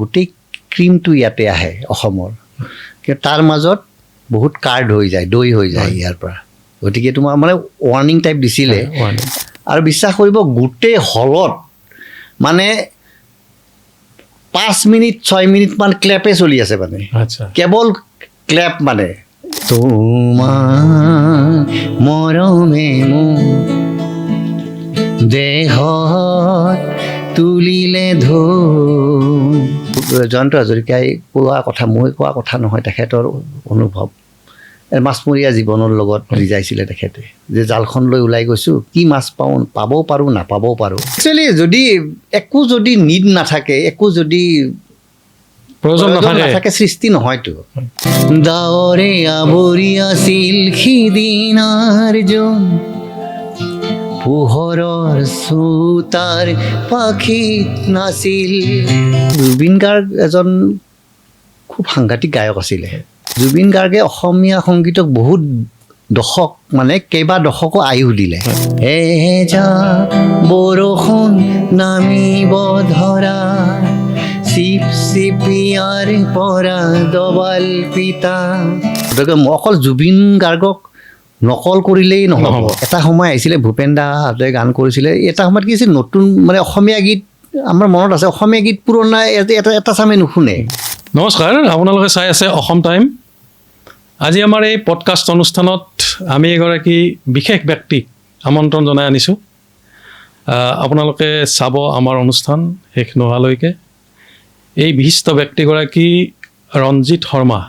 গোটেই ক্ৰীমটো ইয়াতে আহে অসমৰ, কিন্তু তাৰ মাজত বহুত কাৰ্ড হৈ যায়, দৈ হৈ যায় ইয়াৰ পৰা। গতিকে তোমাৰ মানে ৱাৰ্ণিং টাইপ দিছিলে। আৰু বিশ্বাস কৰিব গোটেই হলত মানে 5 মিনিট 6 মিনিটমান ক্লেপে চলি আছে, মানে কেৱল ক্লেপ। মানে তোমাৰ মৰমে মোৰ দেহত তুলিলে জয়ন্ত হাজৰিকাই কোৱা কথা, মই কোৱা কথা নহয়, তেখেতৰ অনুভৱ। মাছমৰীয়া জীৱনৰ লগত ৰিজাইছিলে তেখেতে, যে জালখন লৈ ওলাই গৈছোঁ, কি মাছ পাবও পাৰোঁ নাপাবও পাৰোঁ। একচুৱেলি যদি একো যদি নিড নাথাকে, একো যদি প্ৰয়োজন নাথাকে, সৃষ্টি নহয়তো। ডাৱৰে আৱৰি আছিল সিদিনাৰ জন, পোহৰৰ চোতাৰ পাখিত নাছিল। জুবিন গাৰ্গ এজন খুব সাংঘাতিক গায়ক আছিলে। জুবিন গাৰ্গে অসমীয়া সংগীতক বহুত দশক, মানে কেইবা দশকো আয়ুস দিলে। বৰষুণ নামিব ধৰা, চিপ চিপিয়াৰ পৰা দবাল পিতা। গতিকে অকল জুবিন গাৰ্গক নকল কৰিলেই নহ'ব। এটা সময় আহিছিলে ভূপেন দাহঁতে গান কৰিছিলে, এটা সময়ত কি আছিল, নতুন মানে অসমীয়া গীত আমাৰ মনত আছে, অসমীয়া গীত পুৰণা এটা চামে নুশুনে। নমস্কাৰ, আপোনালোকে চাই আছে অসম টাইম। আজি আমাৰ এই পডকাষ্ট অনুষ্ঠানত আমি এগৰাকী বিশেষ ব্যক্তিক আমন্ত্ৰণ জনাই আনিছোঁ। আপোনালোকে চাব আমাৰ অনুষ্ঠান শেষ নোহোৱালৈকে। এই বিশিষ্ট ব্যক্তিগৰাকী ৰঞ্জিত শৰ্মা।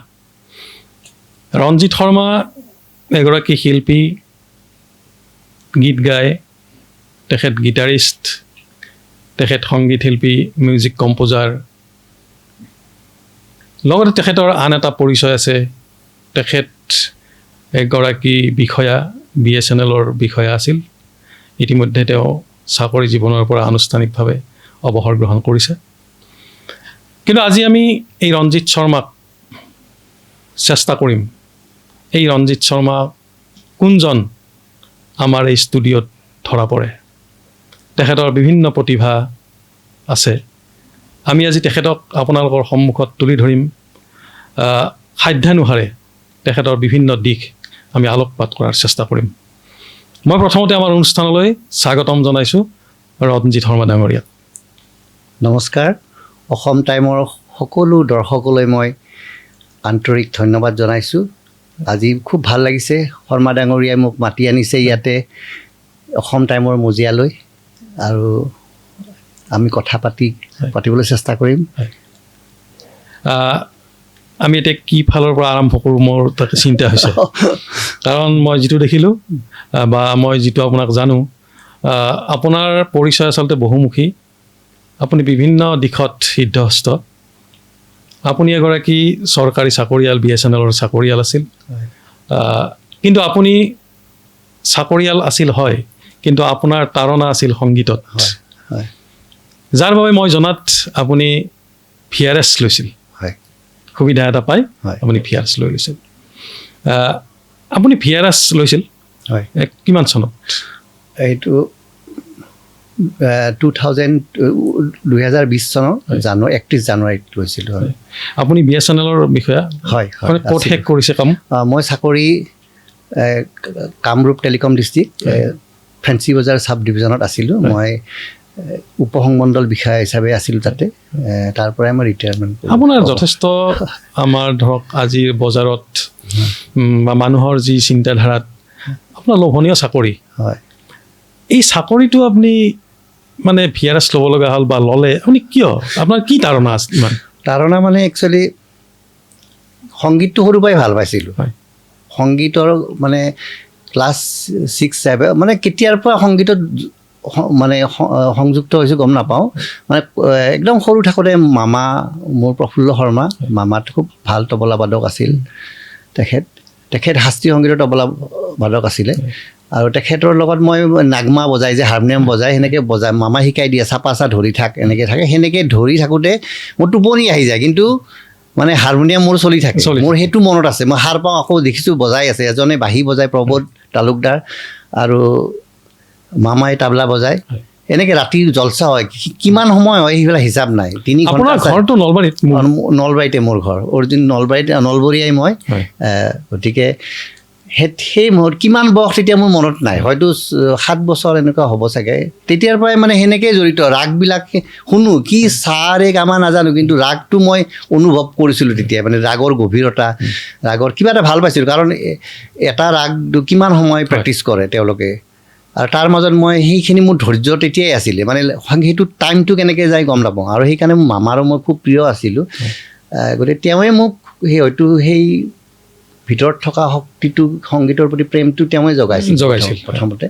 ৰঞ্জিত শৰ্মা এগৰাকী শিল্পী, গীত গায়, তেখেত গীটাৰিষ্ট, তেখেত সংগীত শিল্পী, মিউজিক কম্প'জাৰ। লগতে তেখেতৰ আন এটা পৰিচয় আছে, তেখেত এগৰাকী বিষয়া, BSNLৰ বিষয়া আছিল। ইতিমধ্যে তেওঁ চাকৰি জীৱনৰ পৰা আনুষ্ঠানিকভাৱে অৱসৰ গ্ৰহণ কৰিছে। কিন্তু আজি আমি এই ৰঞ্জিত শৰ্মাক চেষ্টা কৰিম, এই ৰঞ্জিত শৰ্মা কোনজন আমাৰ এই ষ্টুডিঅ'ত ধৰা পৰে। তেখেতৰ বিভিন্ন প্ৰতিভা আছে। আমি আজি তেখেতক আপোনালোকৰ সন্মুখত তুলি ধৰিম। সাধ্যানুসাৰে তেখেতৰ বিভিন্ন দিশ আমি আলোকপাত কৰাৰ চেষ্টা কৰিম। মই প্ৰথমতে আমাৰ অনুষ্ঠানলৈ স্বাগতম জনাইছোঁ ৰঞ্জিত শৰ্মা ডাঙৰীয়াক। নমস্কাৰ। অসম টাইমৰ সকলো দৰ্শকলৈ মই আন্তৰিক ধন্যবাদ জনাইছোঁ। আজি খুব ভাল লাগিছে, শৰ্মা ডাঙৰীয়াই মোক মাতি আনিছে ইয়াতে অসম টাইমৰ মজিয়ালৈ, আৰু আমি কথা পাতিবলৈ চেষ্টা কৰিম। আমি এতিয়া কি ফালৰ পৰা আৰম্ভ কৰোঁ মোৰ তাতে চিন্তা হৈছে, কাৰণ মই যিটো দেখিলোঁ বা মই যিটো আপোনাক জানো, আপোনাৰ পৰিচয় আচলতে বহুমুখী। আপুনি বিভিন্ন দিশত সিদ্ধহস্ত। আপুনি এগৰাকী চৰকাৰী চাকৰিয়াল, BSNLৰ চাকৰিয়াল আছিল। কিন্তু আপুনি চাকৰিয়াল আছিল হয়, কিন্তু আপোনাৰ তাৰণা আছিল সংগীতত, যাৰ বাবে মই জনাত আপুনি VRS লৈছিল। সুবিধা এটা পাই আপুনি VRS লৈ লৈছিল। আপুনি VRS লৈছিল কিমান চনত? এইটো 2020 চনৰ 31 জানুৱাৰীত লৈছিলোঁ। আপুনি BSNLৰ বিষয়া? হয়। ক'ত শেষ কৰিছে কাম? মই চাকৰি কামৰূপ টেলিকম ডিষ্ট্ৰিক্ট ফেঞ্চি বজাৰ চাব ডিভিজনত আছিলোঁ। মই উপসংমণ্ডল বিষয়া হিচাপে আছিলোঁ তাতে। তাৰ পৰাই মই ৰিটায়াৰমেণ্ট। আপোনাৰ যথেষ্ট আমাৰ ধৰক আজিৰ বজাৰত বা মানুহৰ যি চিন্তাধাৰাত আপোনাৰ লোভনীয় চাকৰি। হয়। এই চাকৰিটো আপুনি মানে VRS ল'ব লগা হ'ল বা ল'লে, আপুনি কিয়? আপোনাৰ কি তাৰণা আছিল? ইমান তাৰণা মানে একচুৱেলি সংগীতটো সৰুৰ পৰাই ভাল পাইছিলোঁ। সংগীতৰ মানে ক্লাছ 6-7 মানে কেতিয়াৰ পৰা সংগীতত মানে সংযুক্ত হৈছোঁ গম নাপাওঁ। মানে একদম সৰু থাকোঁতে মামা, মোৰ প্ৰফুল্ল শৰ্মা, মামাত খুব ভাল তবলা বাদক আছিল। তেখেত শাস্ত্ৰীয় সংগীতৰ তবলা বাদক আছিলে, আৰু তেখেতৰ লগত মই নাগমা বজাই, যে হাৰমনিয়াম বজাই, সেনেকৈ বজাই মামা শিকাই দিয়ে, চাপা ধৰি এনেকৈ থাকে। সেনেকৈ ধৰি থাকোঁতে মোৰ টোপনি আহি যায়, কিন্তু মানে হাৰমনিয়াম মোৰ চলি থাকে। মোৰ সেইটো মনত আছে। মই সাৰ পাওঁ, আকৌ দেখিছোঁ বজাই আছে, এজনে বাঁহী বজায় প্ৰবোধ তালুকদাৰ, আৰু মামাই তাবলা বজায়। এনেকৈ ৰাতি জলচা হয় কিমান সময় হয় সেইবিলাক হিচাপ নাই 3 আপোনাৰ ঘণ্টা ঘৰটো নলবাৰীত নলবাৰীতে মোৰ ঘৰ অৰিজিন নলবাৰীতে নলবৰীয়াই মই হয়। গতিকে সেই মুহূৰ্ত কিমান বয়স তেতিয়া মোৰ মনত নাই হয়তো 7 বছৰ এনেকুৱা হ'ব চাগে তেতিয়াৰ পৰাই মানে সেনেকৈয়ে জড়িত ৰাগবিলাক শুনো কি চাৰে গামা নাজানো কিন্তু ৰাগটো মই অনুভৱ কৰিছিলোঁ তেতিয়া মানে ৰাগৰ গভীৰতা ৰাগৰ কিবা এটা ভাল পাইছিলোঁ কাৰণ এটা ৰাগটো কিমান সময় প্ৰেক্টিছ কৰে তেওঁলোকে আৰু তাৰ মাজত মই সেইখিনি মোৰ ধৈৰ্য তেতিয়াই আছিলে মানে সেইটো টাইমটো কেনেকৈ যায় গম নাপাওঁ আৰু সেইকাৰণে মোৰ মামাৰো মই খুব প্ৰিয় আছিলোঁ গতিকে তেওঁৱে মোক হয়তো সেই ভিতৰত থকা শক্তিটো সংগীতৰ প্ৰতি প্ৰেমটো তেওঁৱে জগাইছিল প্ৰথমতে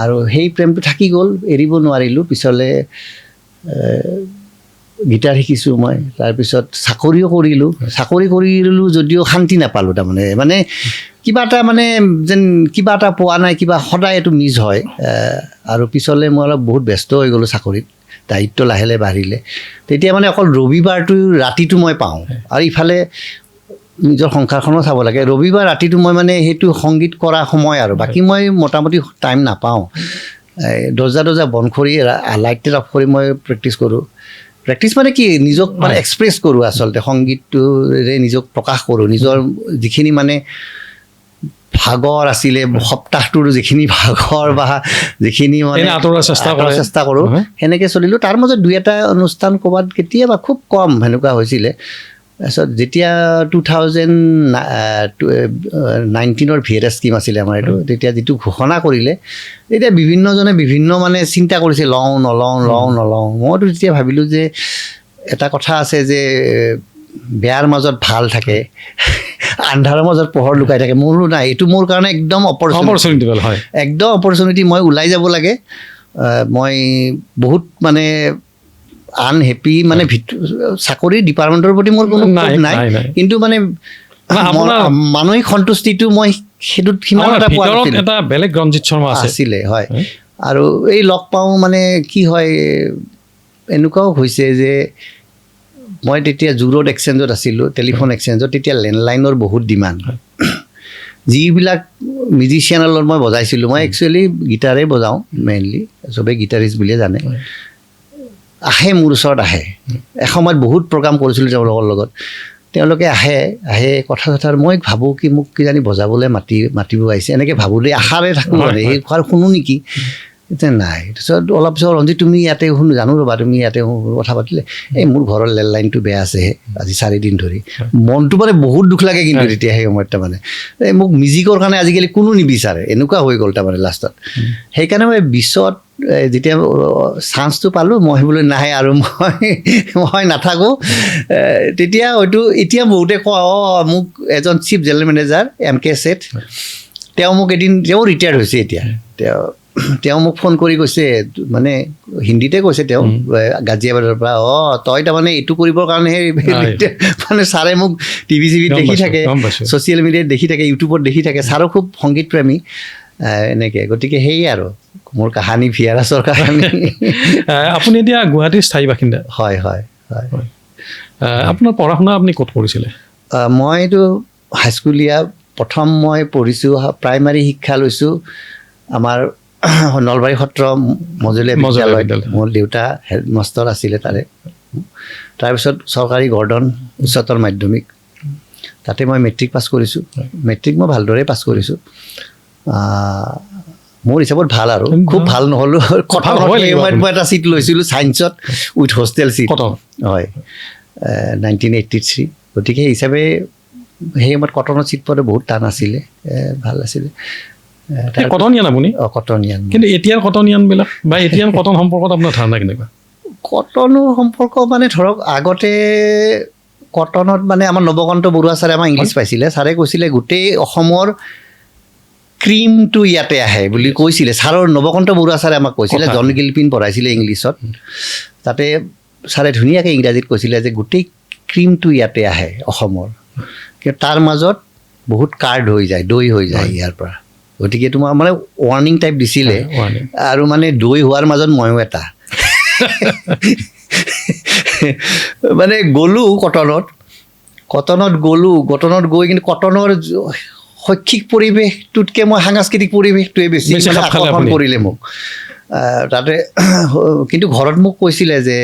আৰু সেই প্ৰেমটো থাকি গ'ল এৰিব নোৱাৰিলোঁ পিছলৈ গীটাৰ শিকিছোঁ মই তাৰপিছত চাকৰিও কৰিলোঁ চাকৰি কৰিলোঁ যদিও শান্তি নাপালোঁ তাৰমানে মানে কিবা এটা মানে যেন কিবা এটা পোৱা নাই কিবা সদায় এইটো মিছ হয় আৰু পিছলৈ মই অলপ বহুত ব্যস্ত হৈ গ'লোঁ চাকৰিত দায়িত্ব লাহে লাহে বাঢ়িলে তেতিয়া মানে অকল ৰবিবাৰটো ৰাতিটো মই পাওঁ আৰু ইফালে নিজৰ সংসাৰখনো চাব লাগে ৰবিবাৰ ৰাতিটো মই মানে সেইটো সংগীত কৰা সময় আৰু বাকী মই মোটামুটি টাইম নাপাওঁ দৰ্জা বন্ধ কৰি লাইট অফ কৰি মই প্ৰেক্টিছ কৰোঁ প্ৰেক্টিছ মানে কি নিজক মানে এক্সপ্ৰেছ কৰোঁ আচলতে সংগীতটোৰে নিজক প্ৰকাশ কৰোঁ নিজৰ যিখিনি মানে ভাগৰ আছিলে সপ্তাহটোৰ যিখিনি ভাগৰ বা যিখিনি মানে আঁতৰাৰ চেষ্টা কৰোঁ সেনেকৈ চলিলোঁ তাৰ মাজত 2-এটা অনুষ্ঠান ক'ৰবাত কেতিয়াবা খুব কম সেনেকুৱা হৈছিলে তাৰপিছত যেতিয়া 2019 VRS স্কীম আছিলে আমাৰ এইটো তেতিয়া যিটো ঘোষণা কৰিলে তেতিয়া বিভিন্নজনে বিভিন্ন মানে চিন্তা কৰিছে লওঁ নলওঁ মইতো তেতিয়া ভাবিলোঁ যে এটা কথা আছে যে বেয়াৰ মাজত ভাল থাকে আন্ধাৰৰ মাজত পোহৰ লুকাই থাকে মোৰো নাই এইটো মোৰ কাৰণে একদম অপৰচুনিটি হয় একদম অপৰচুনিটি মই ওলাই যাব লাগে মই বহুত মানে আনহেপি মানে চাকৰি ডিপাৰ্টমেণ্টৰ প্ৰতি মোৰ কোনো নাই কিন্তু মানে মানসিক সন্তুষ্টিটো মই সেইটোত সিমান এটা পোৱা নাছিলোঁ এটা বেলেগ ৰঞ্জিত শৰ্মা আছিলে হয় আৰু এই লগ পাওঁ মানে কি হয় এনেকুৱাও হৈছে যে মই তেতিয়া জুৰোড এক্সচেঞ্জত আছিলোঁ টেলিফোন এক্সচেঞ্জত তেতিয়া লেণ্ডলাইনৰ বহুত ডিমাণ্ড যিবিলাক মিউজিচিয়ানৰ লগত মই বজাইছিলোঁ মই একচুৱেলি গীটাৰে বজাওঁ মেইনলি চবেই গীটাৰিষ্ট বুলিয়ে জানে আহে মোৰ ওচৰত আহে এসময়ত বহুত প্ৰগ্ৰাম কৰিছিলোঁ তেওঁলোকৰ লগত তেওঁলোকে আহে কথা মই ভাবোঁ কি মোক কিজানি বজাবলৈ মাতিব আহিছে এনেকৈ ভাবোঁ দেই আশাৰে থাকোঁ মানে সেই শুনো নেকি এতিয়া নাই তাৰপিছত অলপ পিছত ৰঞ্জিত তুমি ইয়াতে শুনো জানো ৰ'বা তুমি ইয়াতে কথা পাতিলে এই মোৰ ঘৰৰ লেণ্ডলাইনটো বেয়া আছেহে আজি 4 দিন ধৰি মনটো মানে বহুত দুখ লাগে কিন্তু তেতিয়া সেই সময়ত তাৰমানে এই মোক মিউজিকৰ কাৰণে আজিকালি কোনো নিবিচাৰে এনেকুৱা হৈ গ'ল তাৰমানে লাষ্টত সেইকাৰণে মই পিছত যেতিয়া চান্সটো পালোঁ মই বোলে নাহে আৰু মই নাথাকোঁ তেতিয়া হয়তো এতিয়া বহুতে কয় মোক এজন chief general manager MK Seth তেওঁ মোক এদিন তেওঁ ৰিটায়াৰ্ড হৈছে এতিয়া তেওঁ মোক ফোন কৰি কৈছে মানে হিন্দীতে কৈছে তেওঁ গাজিয়াবাদৰ পৰা তই তাৰমানে এইটো কৰিবৰ কাৰণেহে মানে ছাৰে মোক টিভিত দেখি থাকে ছ'চিয়েল মিডিয়াত দেখি থাকে ইউটিউবত দেখি থাকে ছাৰো খুব সংগীত প্ৰেমী এনেকৈ গতিকে সেয়ে আৰু মোৰ কাহানী VRSৰ কাহানী আপুনি এতিয়া গুৱাহাটীৰ স্থায়ী বাসিন্দা হয় আপোনাৰ পঢ়া শুনা আপুনি ক'ত কৰিছিলে মইতো হাইস্কুলীয়া প্ৰথম মই পঢ়িছোঁ প্ৰাইমাৰী শিক্ষা লৈছোঁ আমাৰ নলবাৰী সত্ৰ মজলীয়া বিদ্যালয় মোৰ দেউতা হেডমাষ্টাৰ আছিলে তাৰে তাৰপিছত চৰকাৰী গৰ্ডন উচ্চতৰ মাধ্যমিক তাতে মই মেট্ৰিক পাছ কৰিছোঁ মেট্ৰিক মই ভালদৰে পাছ কৰিছোঁ মোৰ হিচাপত ভাল আৰু খুব ভাল নহ'লেও মই এটা ছিট লৈছিলোঁ ছায়েন্সত উইথ হোষ্টেল ছিট হয় 1983 গতিকে সেই হিচাপে সেই সময়ত কটনৰ ছিট পোৱাটো বহুত টান আছিলে ভাল আছিলে কটনিয়ান আপুনি কটনিয়ান কিন্তু এতিয়াৰ কটনিয়ানবিলাক বা এতিয়াৰ কটন সম্পৰ্কত আপোনাৰ ধাৰণা কেনেকুৱা কটনৰ সম্পৰ্ক মানে ধৰক আগতে কটনত মানে আমাৰ নৱকান্ত বৰুৱা ছাৰে আমাৰ ইংলিছ পাইছিলে ছাৰে কৈছিলে গোটেই অসমৰ ক্ৰীমটো ইয়াতে আহে বুলি কৈছিলে ছাৰৰ নৱকান্ত বৰুৱা ছাৰে আমাক কৈছিলে জন গিলপিন পঢ়াইছিলে ইংলিছত তাতে ছাৰে ধুনীয়াকৈ ইংৰাজীত কৈছিলে যে গোটেই ক্ৰীমটো ইয়াতে আহে অসমৰ কিন্তু তাৰ মাজত বহুত কাৰ্ড হৈ যায় দৈ হৈ যায় ইয়াৰ পৰা গতিকে তোমাৰ মানে ৱাৰ্ণিং টাইপ দিছিলে আৰু মানে দৈ হোৱাৰ মাজত ময়ো এটা মানে গ'লোঁ কটনত গৈ কিন্তু কটনৰ শৈক্ষিক পৰিৱেশটোতকৈ মই সাংস্কৃতিক পৰিৱেশটোৱে বেছি আকৰ্ষণ কৰিলে মোক তাতে কিন্তু ঘৰত মোক কৈছিলে যে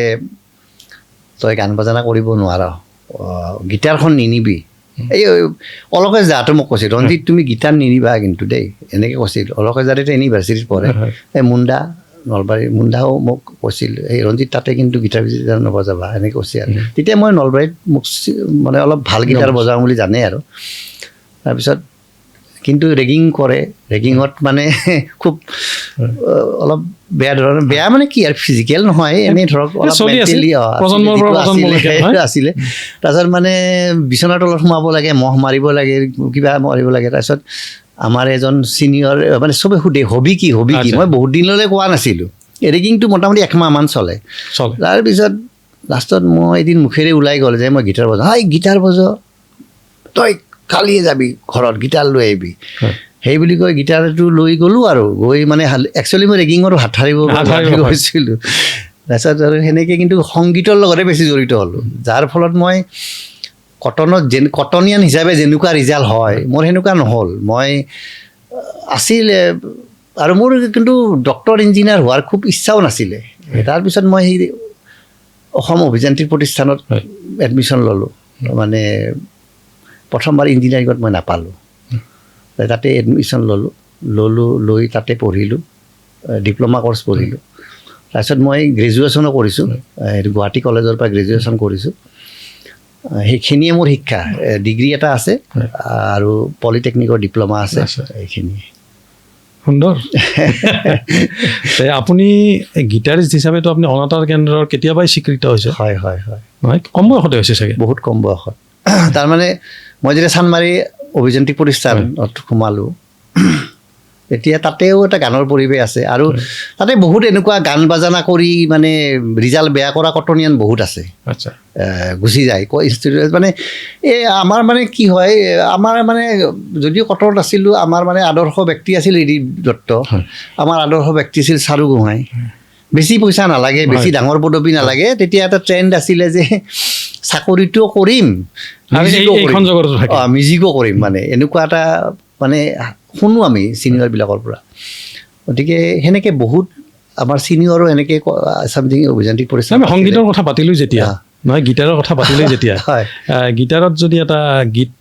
তই গান বাজানা কৰিব নোৱাৰ, গীটাৰখন নিনিবি। এই অলকেশ দাহঁতে মোক কৈছিল, ৰঞ্জিত তুমি গীটাৰ নিনিবা কিন্তু দেই, এনেকৈ কৈছিল। অলকেশ দাহঁতে ইউনিভাৰ্চিটিত পঢ়ে, এই মুণ্ডা নলবাৰীৰ মুণ্ডাও মোক কৈছিল, এই ৰঞ্জিত তাতে কিন্তু গীটাৰ নবজাবা, এনেকৈ কৈছে আৰু। তেতিয়া মই নলবাৰীত মোক মানে অলপ ভাল গীটাৰ বজাওঁ বুলি জানে আৰু। তাৰপিছত কিন্তু ৰেগিং কৰে, ৰেগিঙত মানে খুব অলপ বেয়া ধৰণৰ, বেয়া মানে কি আৰু ফিজিকেল নহয়, এনেই ধৰক আছিলে। তাৰপিছত মানে বিচনাৰ তলত সোমাব লাগে, মহ মাৰিব লাগে, কিবা মাৰিব লাগে। তাৰপিছত আমাৰ এজন ছিনিয়ৰ মানে চবে সোধে হবি কি হবি কি, মই বহুত দিনলৈ কোৱা নাছিলোঁ। ৰেগিংটো মোটামুটি 1 মাহমান চলে। তাৰপিছত লাষ্টত মই এদিন মুখেৰে ওলাই গ'ল যে মই গীটাৰ বজাওঁ, হাই গীটাৰ বজা, তই কালিয়ে যাবি ঘৰত গীটাৰ লৈ আহিবি, সেই বুলি কৈ গীটাৰটো লৈ গ'লোঁ আৰু গৈ মানে একচুৱেলি মই ৰেগিঙৰো হাত সাৰিব গৈছিলোঁ। তাৰপিছত আৰু সেনেকৈ কিন্তু সংগীতৰ লগতে বেছি জড়িত হ'লোঁ, যাৰ ফলত মই কটনিয়ান হিচাপে যেনেকুৱা ৰিজাল্ট হয় মোৰ সেনেকুৱা নহ'ল। মই আছিলে আৰু মোৰ কিন্তু ডক্টৰ ইঞ্জিনিয়াৰ হোৱাৰ খুব ইচ্ছাও নাছিলে। তাৰপিছত মই সেই অসম অভিযান্ত্ৰিক প্ৰতিষ্ঠানত এডমিশ্যন ল'লোঁ। মানে প্ৰথমবাৰ ইঞ্জিনিয়াৰিঙত মই নাপালোঁ, তাতে এডমিশ্যন লৈ তাতে পঢ়িলোঁ, ডিপ্ল'মা ক'ৰ্ছ পঢ়িলোঁ। তাৰপিছত মই গ্ৰেজুৱেশ্যনো কৰিছোঁ, এইটো গুৱাহাটী কলেজৰ পৰা গ্ৰেজুৱেশ্যন কৰিছোঁ। সেইখিনিয়ে মোৰ শিক্ষা, ডিগ্ৰী এটা আছে আৰু পলিটেকনিকৰ ডিপ্ল'মা আছে, এইখিনিয়ে। সুন্দৰ। আপুনি গীটাৰিষ্ট হিচাপেতো আপুনি অনাতাঁৰ কেন্দ্ৰৰ কেতিয়াবাই স্বীকৃত হৈছে। হয় হয় হয়, নহয় কম বয়সতে হৈছে চাগে? বহুত কম বয়সত। তাৰমানে মই যেতিয়া চানমাৰী অভিযান্ত্ৰিক প্ৰতিষ্ঠানত সোমালোঁ, এতিয়া তাতেও এটা গানৰ পৰিৱেশ আছে আৰু তাতে বহুত এনেকুৱা গান বাজানা কৰি মানে ৰিজাল্ট বেয়া কৰা কটনিয়ান বহুত আছে। আচ্ছা, গুচি যায় ইনষ্টিটিউট মানে এই আমাৰ মানে কি হয়, আমাৰ মানে যদিও কটনত আছিলোঁ, আমাৰ মানে আদৰ্শ ব্যক্তি আছিল ৰিদীপ দত্ত, আমাৰ আদৰ্শ ব্যক্তি আছিল চাৰু গোহাঁই। বেছি পইচা নালাগে, বেছি ডাঙৰ পদবী নালাগে। তেতিয়া এটা ট্ৰেণ্ড আছিলে যে চাকৰিটো কৰিম, মিউজিকো কৰিম, মানে এনেকুৱা এটা মানে শুনো আমি ছিনিয়ৰবিলাকৰ পৰা। গতিকে সেনেকৈ বহুত আমাৰ ছিনিয়ৰো এনেকৈ চামথিং অভিযান্ত্ৰিক প্ৰতিষ্ঠান। সংগীতৰ কথা পাতিলোঁ যেতিয়া, নহয় গীটাৰৰ কথা পাতিলোঁ যেতিয়া, গীটাৰত যদি এটা গীত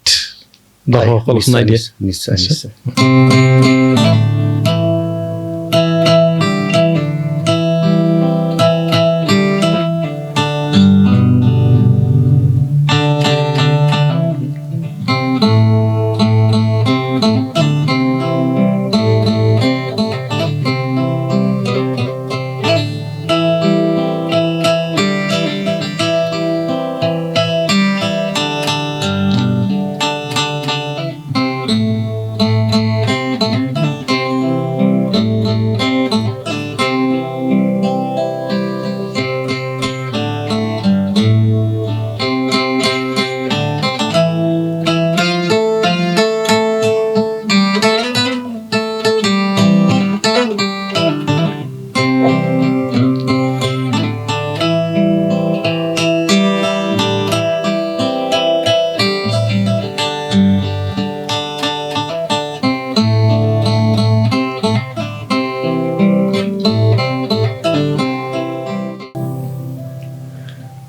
দৰ্শকসকলক শুনাই দিয়ে। নিশ্চয় নিশ্চয়।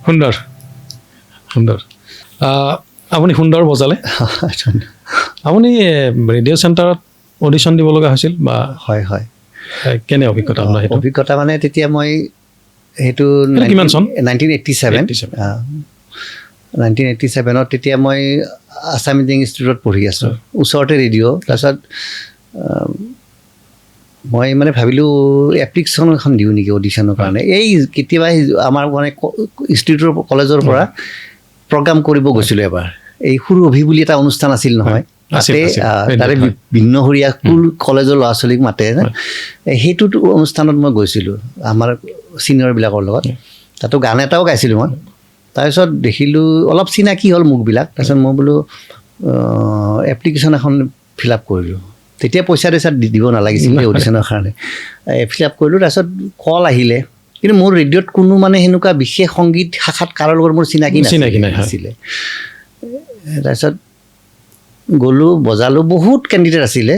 সুন্দৰ সুন্দৰ, আপুনি সুন্দৰ বজালে। আপুনি ৰেডিঅ' চেণ্টাৰত অডিশ্যন দিব লগা হৈছিল বা? হয় হয়। কেনে অভিজ্ঞতা আপোনাৰ? সেইটো অভিজ্ঞতা মানে তেতিয়া মই সেইটো কিমান চন? 1987। 1987ত তেতিয়া মই আছাম মিউজিক ইনষ্টিটিউটত পঢ়ি আছোঁ, ওচৰতে ৰেডিঅ'। তাৰপিছত মই মানে ভাবিলোঁ এপ্লিকেশ্যন এখন দিওঁ নেকি অডিশ্যনৰ কাৰণে। এই কেতিয়াবা আমাৰ মানে ইনষ্টিটিউটৰ কলেজৰ পৰা প্ৰগ্ৰাম কৰিব গৈছিলোঁ এবাৰ, এই সুৰভি বুলি এটা অনুষ্ঠান আছিল নহয়, তাৰে ভিন্নসুৰীয়া স্কুল কলেজৰ ল'ৰা ছোৱালীক মাতে। সেইটো অনুষ্ঠানত মই গৈছিলোঁ আমাৰ ছিনিয়ৰবিলাকৰ লগত, তাতো গান এটাও গাইছিলোঁ মই। তাৰপিছত দেখিলোঁ অলপ চিনাকি হ'ল মুখবিলাক। তাৰপিছত মই বোলো এপ্লিকেশ্যন এখন ফিল আপ কৰিলোঁ। তেতিয়া পইচা দিব নালাগিছিল অডিশ্যনৰ কাৰণে, ফিল আপ কৰিলোঁ। তাৰপিছত কল আহিলে, কিন্তু মোৰ ৰেডিঅ'ত কোনো মানে সেনেকুৱা বিশেষ সংগীত শাখাত কাৰো লগত মোৰ চিনাকি নাছিলে। তাৰপিছত গ'লোঁ বজালোঁ বহুত কেণ্ডিডেট আছিলে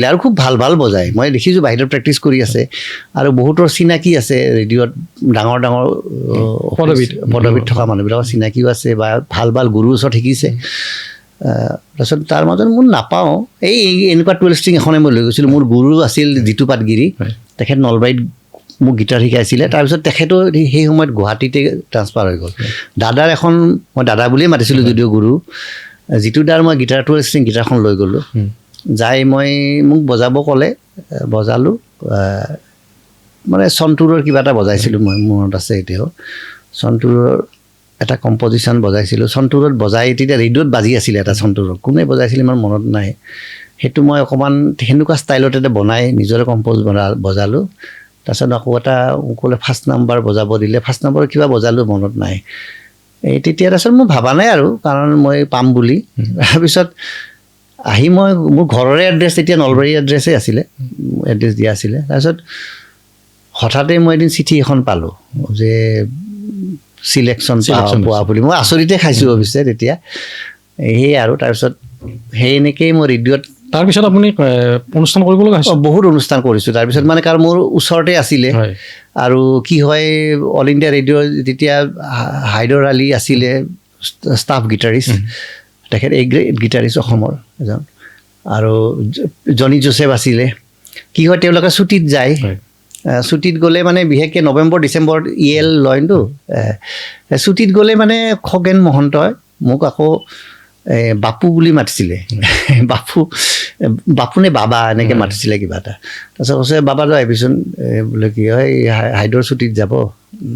আৰু খুব ভাল ভাল বজায় মই দেখিছোঁ বাহিৰত প্ৰেক্টিচ কৰি আছে আৰু বহুতৰ চিনাকি আছে ৰেডিঅ'ত ডাঙৰ ডাঙৰ পদবীত থকা মানুহবিলাকৰ চিনাকিও আছে বা ভাল ভাল গুৰুৰ ওচৰত শিকিছে তাৰপিছত তাৰ মাজত মোৰ নাপাওঁ এই এনেকুৱা 12 ষ্ট্ৰিং এখনে মই লৈ গৈছিলোঁ মোৰ গুৰু আছিল জিতু পাটগিৰি তেখেত নলবাৰীত মোক গীটাৰ শিকাইছিলে তাৰপিছত তেখেতো সেই সময়ত গুৱাহাটীতে ট্ৰান্সফাৰ হৈ গ'ল দাদাৰ এখন মই দাদা বুলিয়ে মাতিছিলোঁ যদিও গুৰু জিতু দাৰ মই গীটাৰ 12 ষ্ট্ৰিং গীটাৰখন লৈ গ'লোঁ যাই মই মোক বজাব ক'লে বজালোঁ মানে চন্তুৰৰ কিবা এটা বজাইছিলোঁ মই মনত আছে এতিয়াও চন্তুৰৰ এটা কম্পজিশ্যন বজাইছিলোঁ চন্তুৰত বজাই তেতিয়া ৰেডিঅ'ত বাজি আছিলে এটা চন্তুৰত কোনে বজাইছিলে ইমান মনত নাই সেইটো মই অকণমান সেনেকুৱা ষ্টাইলত এটা বনাই নিজৰে কম্প'জ বজালোঁ তাৰপিছত আকৌ এটা ক'লে ফাৰ্ষ্ট নাম্বাৰ বজাব দিলে ফাৰ্ষ্ট নাম্বাৰ কিবা বজালোঁ মনত নাই এই তেতিয়া তাৰপিছত মই ভাবা নাই আৰু কাৰণ মই পাম বুলি তাৰপিছত আহি মই মোৰ ঘৰৰে এড্ৰেছ তেতিয়া নলবাৰী এড্ৰেছে আছিলে এড্ৰেছ দিয়া আছিলে তাৰপিছত হঠাতে মই এদিন চিঠি এখন পালোঁ যে চিলেকশ্যন পোৱা বুলি মই আচৰিতে খাইছোঁ অৱশ্যে তেতিয়া সেয়ে আৰু তাৰপিছত সেই এনেকেই মই ৰেডিঅ'ত তাৰপিছত আপুনি অনুষ্ঠান কৰিব লগা হৈছে বহুত অনুষ্ঠান কৰিছোঁ তাৰপিছত মানে কাৰণ মোৰ ওচৰতে আছিলে আৰু কি হয় অল ইণ্ডিয়া ৰেডিঅ'ৰ যেতিয়া হাইদৰ আলী আছিলে ষ্টাফ গীটাৰিষ্ট তেখেত এই গ্ৰেট গীটাৰিষ্ট অসমৰ এজন আৰু জনি জোচেফ আছিলে কি হয় তেওঁলোকে ছুটীত যায় ছুটীত গ'লে মানে বিশেষকৈ নৱেম্বৰ ডিচেম্বৰত ইয়েল লয়তো ছুটীত গ'লে মানে খগেন মহন্তই মোক আকৌ বাপু বুলি মাতিছিলে বাপু নে বাবা এনেকৈ মাতিছিলে কিবা এটা তাৰপিছত কৈছে বাবালৈ আহিবিচোন বোলে কি হয় হাইদৰ ছুটীত যাব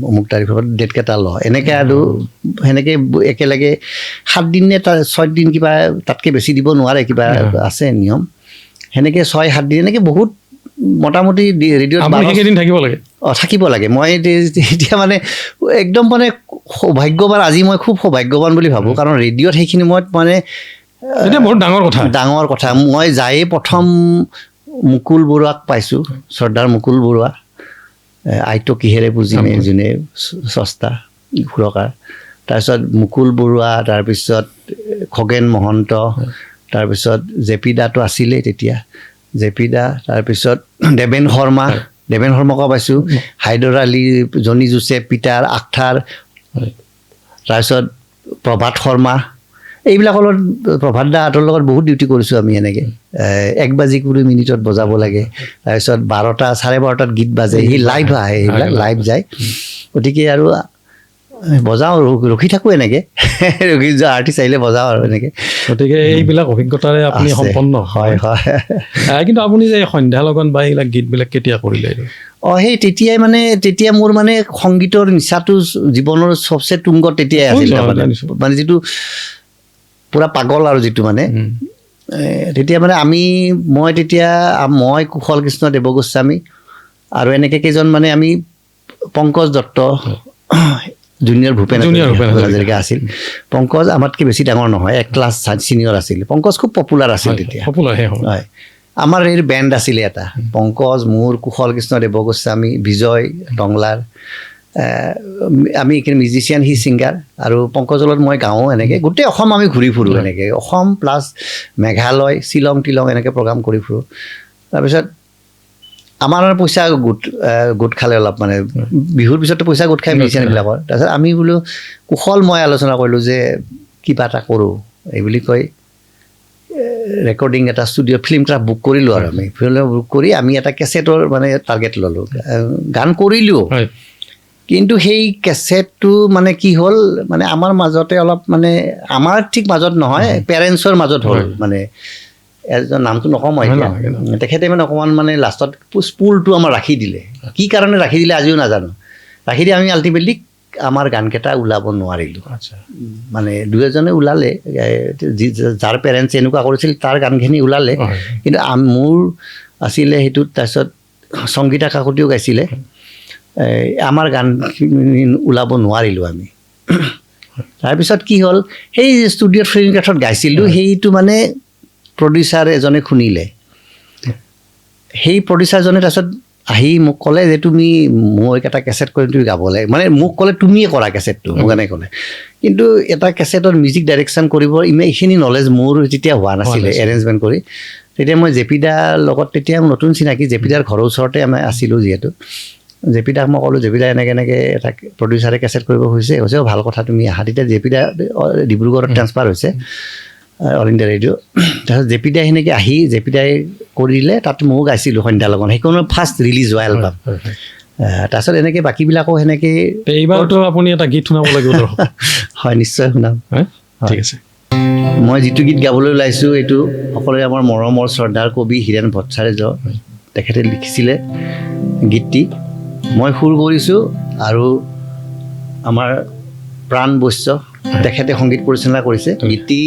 অমুক তাৰিখত ডেটকেইটা ল এনেকৈ আৰু সেনেকৈ একেলগে 7 দিন নে 6 দিন কিবা তাতকৈ বেছি দিব নোৱাৰে কিবা আছে নিয়ম সেনেকৈ 6-7 দিন এনেকৈ বহুত মোটামুটি ৰেডিঅ'ত থাকিব লাগে মই এতিয়া মানে একদম মানে সৌভাগ্যৱান আজি মই খুব সৌভাগ্যৱান বুলি ভাবোঁ কাৰণ ৰেডিঅ'ত সেইখিনি সময়ত মানে বহুত ডাঙৰ কথা মই যায়ে প্ৰথম মুকুল বৰুৱাক পাইছোঁ শ্ৰদ্ধাৰ মুকুল বৰুৱা আইটো কিহেৰে বুজিমে যোনে স্ৰষ্টা সুৰকাৰ তাৰপিছত মুকুল বৰুৱা তাৰপিছত খগেন মহন্ত তাৰপিছত জেপি দাটো আছিলেই তেতিয়া জেপি দা তাৰপিছত দেৱেন শৰ্মাকো পাইছোঁ হাইদৰ আলী জনি জোচেফ পিটাৰ আখতাৰ তাৰপিছত প্ৰভাত শৰ্মা এইবিলাকৰ লগত প্ৰভাত দাহঁতৰ লগত বহুত ডিউটি কৰিছোঁ আমি এনেকৈ 1:20 মিনিটত বজাব লাগে তাৰপিছত 12টা 12:30 গীত বাজে সি লাইভ আহে সেইবিলাক লাইভ যায় গতিকে আৰু বজাওঁ ৰখি থাকোঁ এনেকৈ ৰখি যোৱা আৰ্টিষ্ট আহিলে বজাওঁ আৰু এনেকৈ গতিকে এইবিলাক অভিজ্ঞতাৰে আপুনি সম্পন্ন হয় কিন্তু আপুনি যে সন্ধ্যা লগন বা এইবিলাক গীতবিলাক কেতিয়া কৰিলে সেই তেতিয়াই মানে তেতিয়া মোৰ মানে সংগীতৰ নিচাটো জীৱনৰ চবচে তুংগত তেতিয়াই আছিল মানে যিটো পূৰা পাগল আৰু যিটো মানে তেতিয়া মানে মই কুশল কৃষ্ণ দেৱগোস্বামী আৰু এনেকৈ কেইজন মানে আমি পংকজ দত্ত জুনিয়ৰ ভূপেন হাজৰিকা আছিল পংকজ আমাতকৈ বেছি ডাঙৰ নহয় 1 ক্লাছ ছিনিয়ৰ আছিল পংকজ খুব পপুলাৰ আছিল তেতিয়া হয় আমাৰ এই বেণ্ড আছিলে এটা পংকজ মোৰ কুশল কৃষ্ণ দেৱগোস্বামী বিজয় টংলাৰ আমি এইখিনি মিউজিচিয়ান সি ছিংগাৰ আৰু পংকজৰ লগত মই গাওঁ এনেকৈ গোটেই অসম আমি ঘূৰি ফুৰোঁ এনেকৈ অসম প্লাছ মেঘালয় শ্বিলং টিলং এনেকৈ প্ৰগ্ৰাম কৰি ফুৰোঁ তাৰপিছত আমাৰ পইচা গোট খালে অলপ মানে বিহুৰ পিছতো পইচা গোট খাই মিউজিচিয়ানবিলাকৰ তাৰপিছত আমি বোলো কুশল মই আলোচনা কৰিলোঁ যে কিবা এটা কৰোঁ এই বুলি কৈ ৰেকৰ্ডিং এটা ষ্টুডিঅ' ফিল্ম এটা বুক কৰিলোঁ আৰু আমি ফিল্ম বুক কৰি আমি এটা কেছেটৰ মানে টাৰ্গেট ল'লোঁ গান কৰিলোঁ কিন্তু সেই কেছেটটো মানে কি হ'ল মানে আমাৰ মাজতে অলপ মানে আমাৰ ঠিক মাজত নহয় পেৰেণ্টছৰ মাজত হ'ল মানে এজন নামটো নকওঁ মই এতিয়া তেখেতে মানে অকণমান মানে লাষ্টত স্পুলটো আমাৰ ৰাখি দিলে কি কাৰণে ৰাখি দিলে আজিও নাজানো ৰাখি দি আমি আল্টিমেটলি আমাৰ গানকেইটা ওলাব নোৱাৰিলোঁ মানে 2-এজনে ওলালে যাৰ পেৰেণ্টছে এনেকুৱা কৰিছিল তাৰ গানখিনি ওলালে কিন্তু মোৰ আছিলে সেইটোত তাৰপিছত সংগীতা কাকতিও গাইছিলে আমাৰ গানখিনি ওলাব নোৱাৰিলোঁ আমি তাৰপিছত কি হ'ল সেই ষ্টুডিঅ'ত ফিল্ম কাঠত গাইছিলোঁ সেইটো মানে প্ৰডিউচাৰ এজনে শুনিলে সেই প্ৰডিউচাৰজনে তাৰপিছত আহি মোক ক'লে যে তুমি মোক এটা কেছেট কৰি তুমি গাব লাগে, মানে মোক ক'লে তুমিয়ে কৰা কেছেটটো, মোক এনেকৈ ক'লে। কিন্তু এটা কেছেটৰ মিউজিক ডাইৰেকশ্যন কৰিব এইখিনি নলেজ মোৰ তেতিয়া হোৱা নাছিলে এৰেঞ্জমেণ্ট কৰি। তেতিয়া মই জে পি দাৰ লগত তেতিয়া নতুন চিনাকি, জে পি দাৰ ঘৰৰ ওচৰতে আমি আছিলোঁ যিহেতু। জে পি দাক মই ক'লোঁ, জে পি দা এনেকৈ এটা প্ৰডিউচাৰে কেছেট কৰিব হৈছে, ভাল কথা তুমি আহা। তেতিয়া জে পি দা ডিব্ৰুগড়ত ট্ৰান্সফাৰ হৈছে অল ইণ্ডিয়া ৰেডিঅ'। তাৰপিছত জে পি দাই সেনেকৈ আহি জে পি দাই কৰিলে, তাত ময়ো গাইছিলোঁ সন্ধ্যা লগন, সেইখনৰ ফাৰ্ষ্ট ৰিলিজ হোৱা এলবাম। তাৰপিছত এনেকৈ বাকীবিলাকো সেনেকৈ। এইবাৰতো আপুনি এটা গীত শুনাব লাগিব। হয়, নিশ্চয় শুনাম। ঠিক আছে। মই যিটো গীত গাবলৈ ওলাইছোঁ এইটো সকলোৰে আমাৰ মৰমৰ শ্ৰদ্ধাৰ কবি হীৰেণ ভট্টাচাৰ্য, তেখেতে লিখিছিলে গীতটি। মই সুৰ কৰিছোঁ আৰু আমাৰ প্ৰাণ বৈশ্য তেখেতে সংগীত পৰিচালনা কৰিছে। গীতটি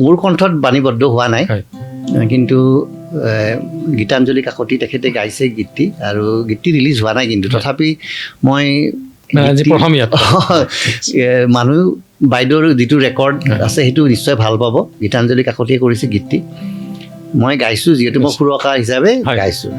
মোৰ কণ্ঠত বাণীবদ্ধ হোৱা নাই, কিন্তু গীতাঞ্জলি কাকতি তেখেতে গাইছে গীতটি, আৰু গীতটি ৰিলিজ হোৱা নাই। কিন্তু তথাপি মই মানুহ বাইদেউৰ যিটো ৰেকৰ্ড আছে সেইটো নিশ্চয় ভাল পাব। গীতাঞ্জলি কাকতিয়ে কৰিছে গীতটি, মই গাইছোঁ যিহেতু মই সুৰকাৰ হিচাপে গাইছোঁ।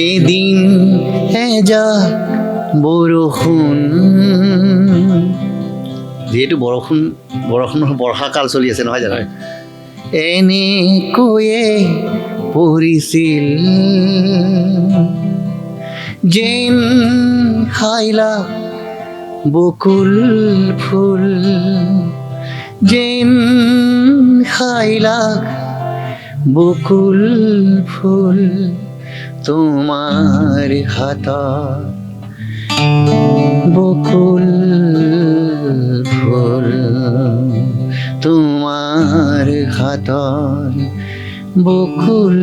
এদিন এজাক বৰষুণ, যিহেতু বৰ্ষাকাল চলি আছে নহয় জানো, এনেকৈয়ে পৰিছিল যেন খাইলা বকুল ফুল, যেন খাইলা বকুল ফুল তোমাৰ হাতত বকুল ফুল, তোমাৰ হাতত বকুল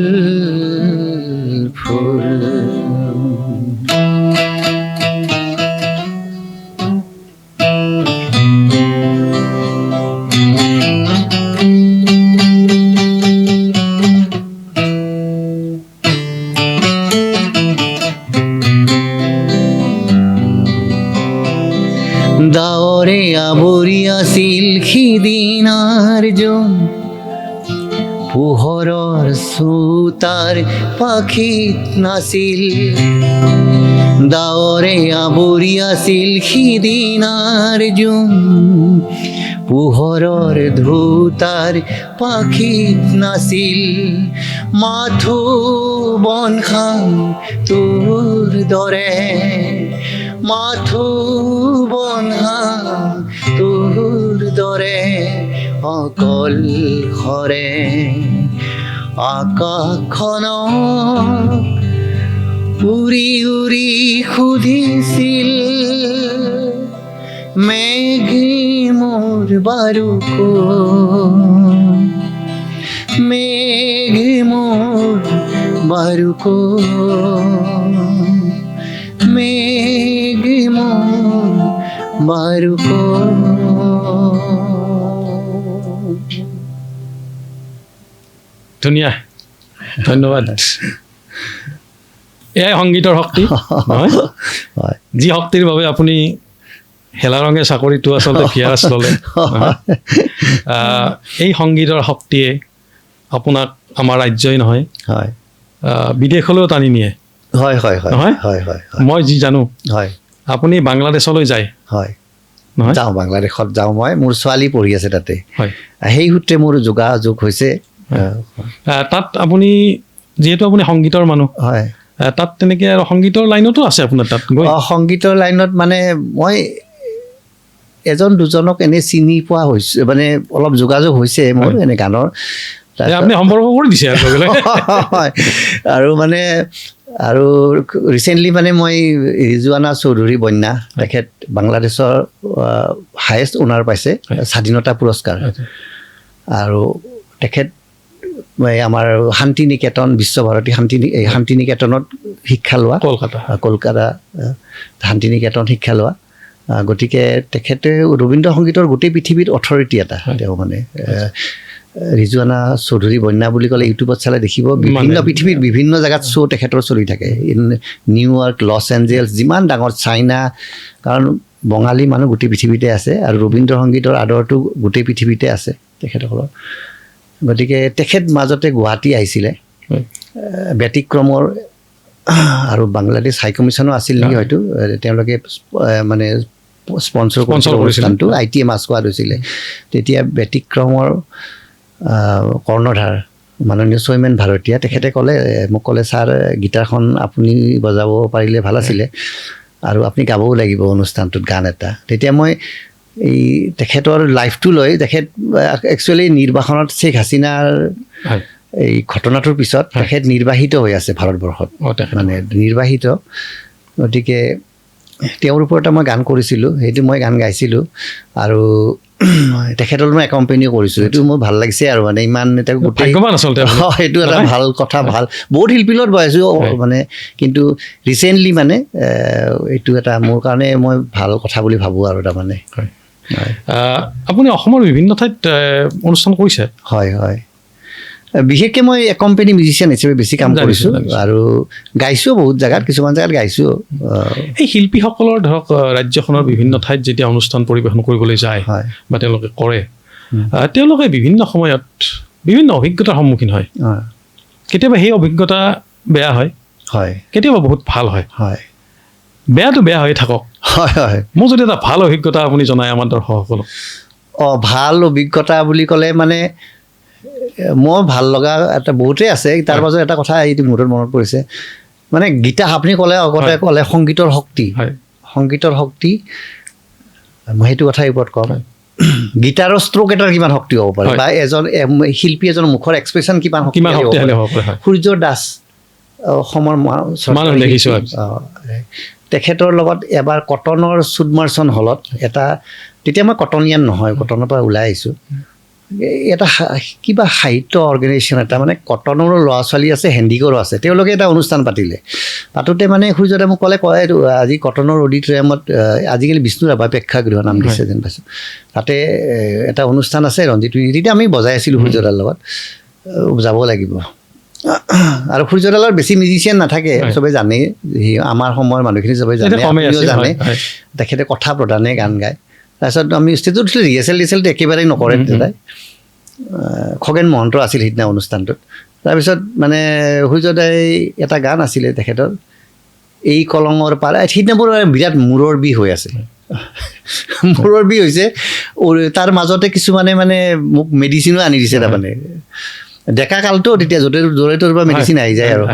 ফুল। দাৱৰে আৱৰি আছিল সিদিনাৰ জোন, পোহৰৰ চোতাৰ পাখিত নাছিল। দাৱৰে আৱৰি আছিল সিদিনাৰ জোন, পোহৰৰ ধোতাৰ পাখিত নাছিল। মাথো বনখান তোৰ দৰে, মাথো বনখান তোৰ দৰে অকল খৰে আকাশখনক উৰি উৰি সুধিছিল, মেঘে মোৰ বাৰু ক'ত, মেঘে মোৰ বাৰু ক'ত, মেঘে মোৰ বাৰু ক'ত। ধুনীয়া, ধন্যবাদ। এয়াই সংগীতৰ শক্তি নহয়? যি শক্তিৰ বাবে আপুনি হেলা ৰঙে চাকৰিটো আচলতে ভিয়াছ ল'লে। এই সংগীতৰ শক্তিয়ে আপোনাক আমাৰ ৰাজ্যই নহয় বিদেশলৈও টানি নিয়ে। হয় হয় হয় নহয়? হয় হয়। মই যি জানো হয় আপুনি বাংলাদেশলৈ যায়। হয়, নহয়? যাওঁ, বাংলাদেশত যাওঁ। মোৰ ছোৱালী পঢ়ি আছে তাতে। হয়, সেই সূত্ৰে মোৰ যোগাযোগ হৈছে। তাত আপুনি যিহেতু আপুনি সংগীতৰ মানুহ, হয়, তাত তেনেকৈ আৰু সংগীতৰ লাইনতো আছে আপোনাৰ তাত গৈ? সংগীতৰ লাইনত মানে মই এজন দুজনক এনেই চিনি পোৱা হৈছে, মানে অলপ যোগাযোগ হৈছে মোৰ এনে গানৰ। আপুনি সম্পৰ্ক কৰি দিছে হয়, আৰু মানে আৰু ৰিচেণ্টলি মানে মই ৰিজৱানা চৌধুৰী বন্যা, তেখেত বাংলাদেশৰ হায়েষ্ট অনাৰ পাইছে, স্বাধীনতা পুৰস্কাৰ। আৰু তেখেত আমাৰ শান্তি নিকেতন, বিশ্বভাৰতী শান্তি নিকেতনত শিক্ষা লোৱা, কলকাতা শান্তি নিকেতন শিক্ষা লোৱা। গতিকে তেখেতে ৰবীন্দ্ৰ সংগীতৰ গোটেই পৃথিৱীত অথৰিটি এটা তেওঁ, মানে ৰিজুৱানা চৌধুৰী বন্যা বুলি ক'লে ইউটিউবত চালে দেখিব বিভিন্ন পৃথিৱীৰ বিভিন্ন জেগাত শ্ব' তেখেতৰ চলি থাকে নিউয়ৰ্ক লছ এঞ্জেলছ যিমান ডাঙৰ চাইনা কাৰণ বঙালী মানুহ গোটেই পৃথিৱীতে আছে আৰু ৰবীন্দ্ৰ সংগীতৰ আদৰটো গোটেই পৃথিৱীতে আছে তেখেতসকলৰ গতিকে তেখেত মাজতে গুৱাহাটী আহিছিলে ব্যতিক্ৰমৰ আৰু বাংলাদেশ হাই কমিশ্যনো আছিল নেকি হয়তো তেওঁলোকে মানে স্পন্সৰ কৰিছিল অনুষ্ঠানটো ITM মাস্কোৱাত হৈছিলে তেতিয়া ব্যতিক্ৰমৰ কৰ্ণধাৰ মাননীয় চৈমেন ভাৰতীয়া তেখেতে মোক ক'লে ছাৰ গীটাৰখন আপুনি বজাব পাৰিলে ভাল আছিলে আৰু আপুনি গাবও লাগিব অনুষ্ঠানটোত গান এটা তেতিয়া মই এই তেখেতৰ লাইফটো লৈ তেখেত একচুৱেলি নিৰ্বাসনত শ্বেখ হাছিনাৰ এই ঘটনাটোৰ পিছত তেখেত নিৰ্বাহিত হৈ আছে ভাৰতবৰ্ষত মানে নিৰ্বাহিত গতিকে তেওঁৰ ওপৰতে মই গান কৰিছিলোঁ সেইটো মই গান গাইছিলোঁ আৰু তেখেতৰ মই একম্পেনিও কৰিছোঁ সেইটো মোৰ ভাল লাগিছে আৰু মানে ইমান এটা গোটেই সেইটো এটা ভাল কথা ভাল বহুত শিল্পীৰ লগত বজাইছোঁ মানে কিন্তু ৰিচেণ্টলি মানে এইটো এটা মোৰ কাৰণে মই ভাল কথা বুলি ভাবোঁ আৰু তাৰমানে আপুনি অসমৰ বিভিন্ন ঠাইত অনুষ্ঠান কৰিছে হয় হয় বিশেষকৈ মই একম্পেনি মিউজিচিয়ান হিচাপে বেছি কাম কৰিছোঁ আৰু গাইছোঁ বহুত জেগাত কিছুমান জেগাত গাইছোঁ এই শিল্পীসকলৰ ধৰক ৰাজ্যখনৰ বিভিন্ন ঠাইত যেতিয়া অনুষ্ঠান পৰিৱেশন কৰিবলৈ যায় বা তেওঁলোকে কৰে তেওঁলোকে বিভিন্ন সময়ত বিভিন্ন অভিজ্ঞতাৰ সন্মুখীন হয় কেতিয়াবা সেই অভিজ্ঞতা বেয়া হয় হয় কেতিয়াবা বহুত ভাল হয় হয় বেয়াটো বেয়া হৈ থাকক হয় হয় মোৰ যদি এটা ভাল অভিজ্ঞতা আপুনি জনায় আমাৰ দৰ্শকসকলক ভাল অভিজ্ঞতা বুলি ক'লে মানে মোৰ ভাল লগা এটা বহুতেই আছে তাৰ মাজত এটা কথা এইটো মূৰত মনত পৰিছে মানে গীতা আপুনি আগতে ক'লে সংগীতৰ শক্তি মই সেইটো কথাৰ ওপৰত ক'ম গীটাৰৰ ষ্ট্ৰোক এটাৰ কিমান শক্তি হ'ব পাৰে বা এজন শিল্পী এজনৰ মুখৰ এক্সপ্ৰেশ্যন কিমান শক্তিশালী হ'ব পাৰে সূৰ্য দাস অসমৰ তেখেতৰ লগত এবাৰ কটনৰ চুডমাৰ্চন হলত এটা তেতিয়া মই কটনিয়ান নহয় কটনৰ পৰা ওলাই আহিছোঁ এটা কিবা সাহিত্য অৰ্গেনাইজেশ্যন এটা মানে কটনৰো ল'ৰা ছোৱালী আছে হেণ্ডিগৰো আছে তেওঁলোকে এটা অনুষ্ঠান পাতোতে মানে সূৰ্যদে মোক ক'লে আজি কটনৰ অডিটৰিয়ামত আজিকালি বিষ্ণু ৰাভা প্ৰেক্ষাগৃহ নাম দিছে যেন পাইছোঁ তাতে এটা অনুষ্ঠান আছে ৰঞ্জিত তেতিয়া আমি বজাই আছিলোঁ সূৰ্যদাৰ লগত যাব লাগিব আৰু সূৰ্যদালৰ বেছি মিউজিচিয়ান নাথাকে চবেই জানে আমাৰ সময়ৰ মানুহখিনি চবেই জানে তেখেতে কথা প্ৰধানে গান গায় তাৰপিছত আমি ষ্টেজত উঠিলোঁ ৰিহাৰ্চেলটো একেবাৰে নকৰে দাদাই খগেন মহন্ত আছিল সিদিনা অনুষ্ঠানটোত তাৰপিছত মানে সূৰ্যদাই এটা গান আছিলে তেখেতৰ এই কলঙৰ পাৰে সিদিনা মোৰ বিৰাট মূৰৰ বিষ হৈ আছে মূৰৰ বিষ হৈছে তাৰ মাজতে কিছুমানে মানে মোক মেডিচিনো আনি দিছে তাৰমানে ডেকা কালটো তেতিয়া য'ৰে তোৰ পৰা মেডিচিন আহি যায় আৰু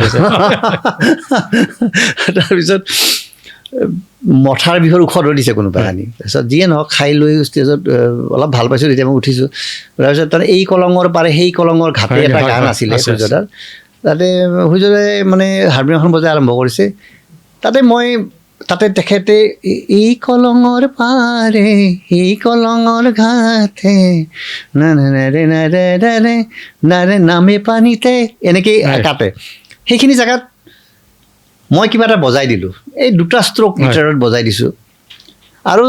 তাৰপিছত মথাৰ বিষৰ ঔষধো দিছে কোনোবাই আনি তাৰপিছত যিয়ে নহওক খাই লৈ ষ্টেজত অলপ ভাল পাইছোঁ তেতিয়া মই উঠিছোঁ তাৰপিছত তাত এই কলঙৰ পাৰে সেই কলঙৰ ঘাটে এটা গান আছিলে সূৰ্যদাৰ তাতে সূৰ্যদাই মানে হাৰমনিয়ামখন বজাই আৰম্ভ কৰিছে তাতে তেখেতে এই কলঙৰ পাৰে এই কলঙৰ ঘাটে নাৰে নামে পানীতে এনেকেই কাটে সেইখিনি জেগাত মই কিবা এটা বজাই দিলোঁ এই দুটা ষ্ট্ৰোক গীটাৰত বজাই দিছোঁ আৰু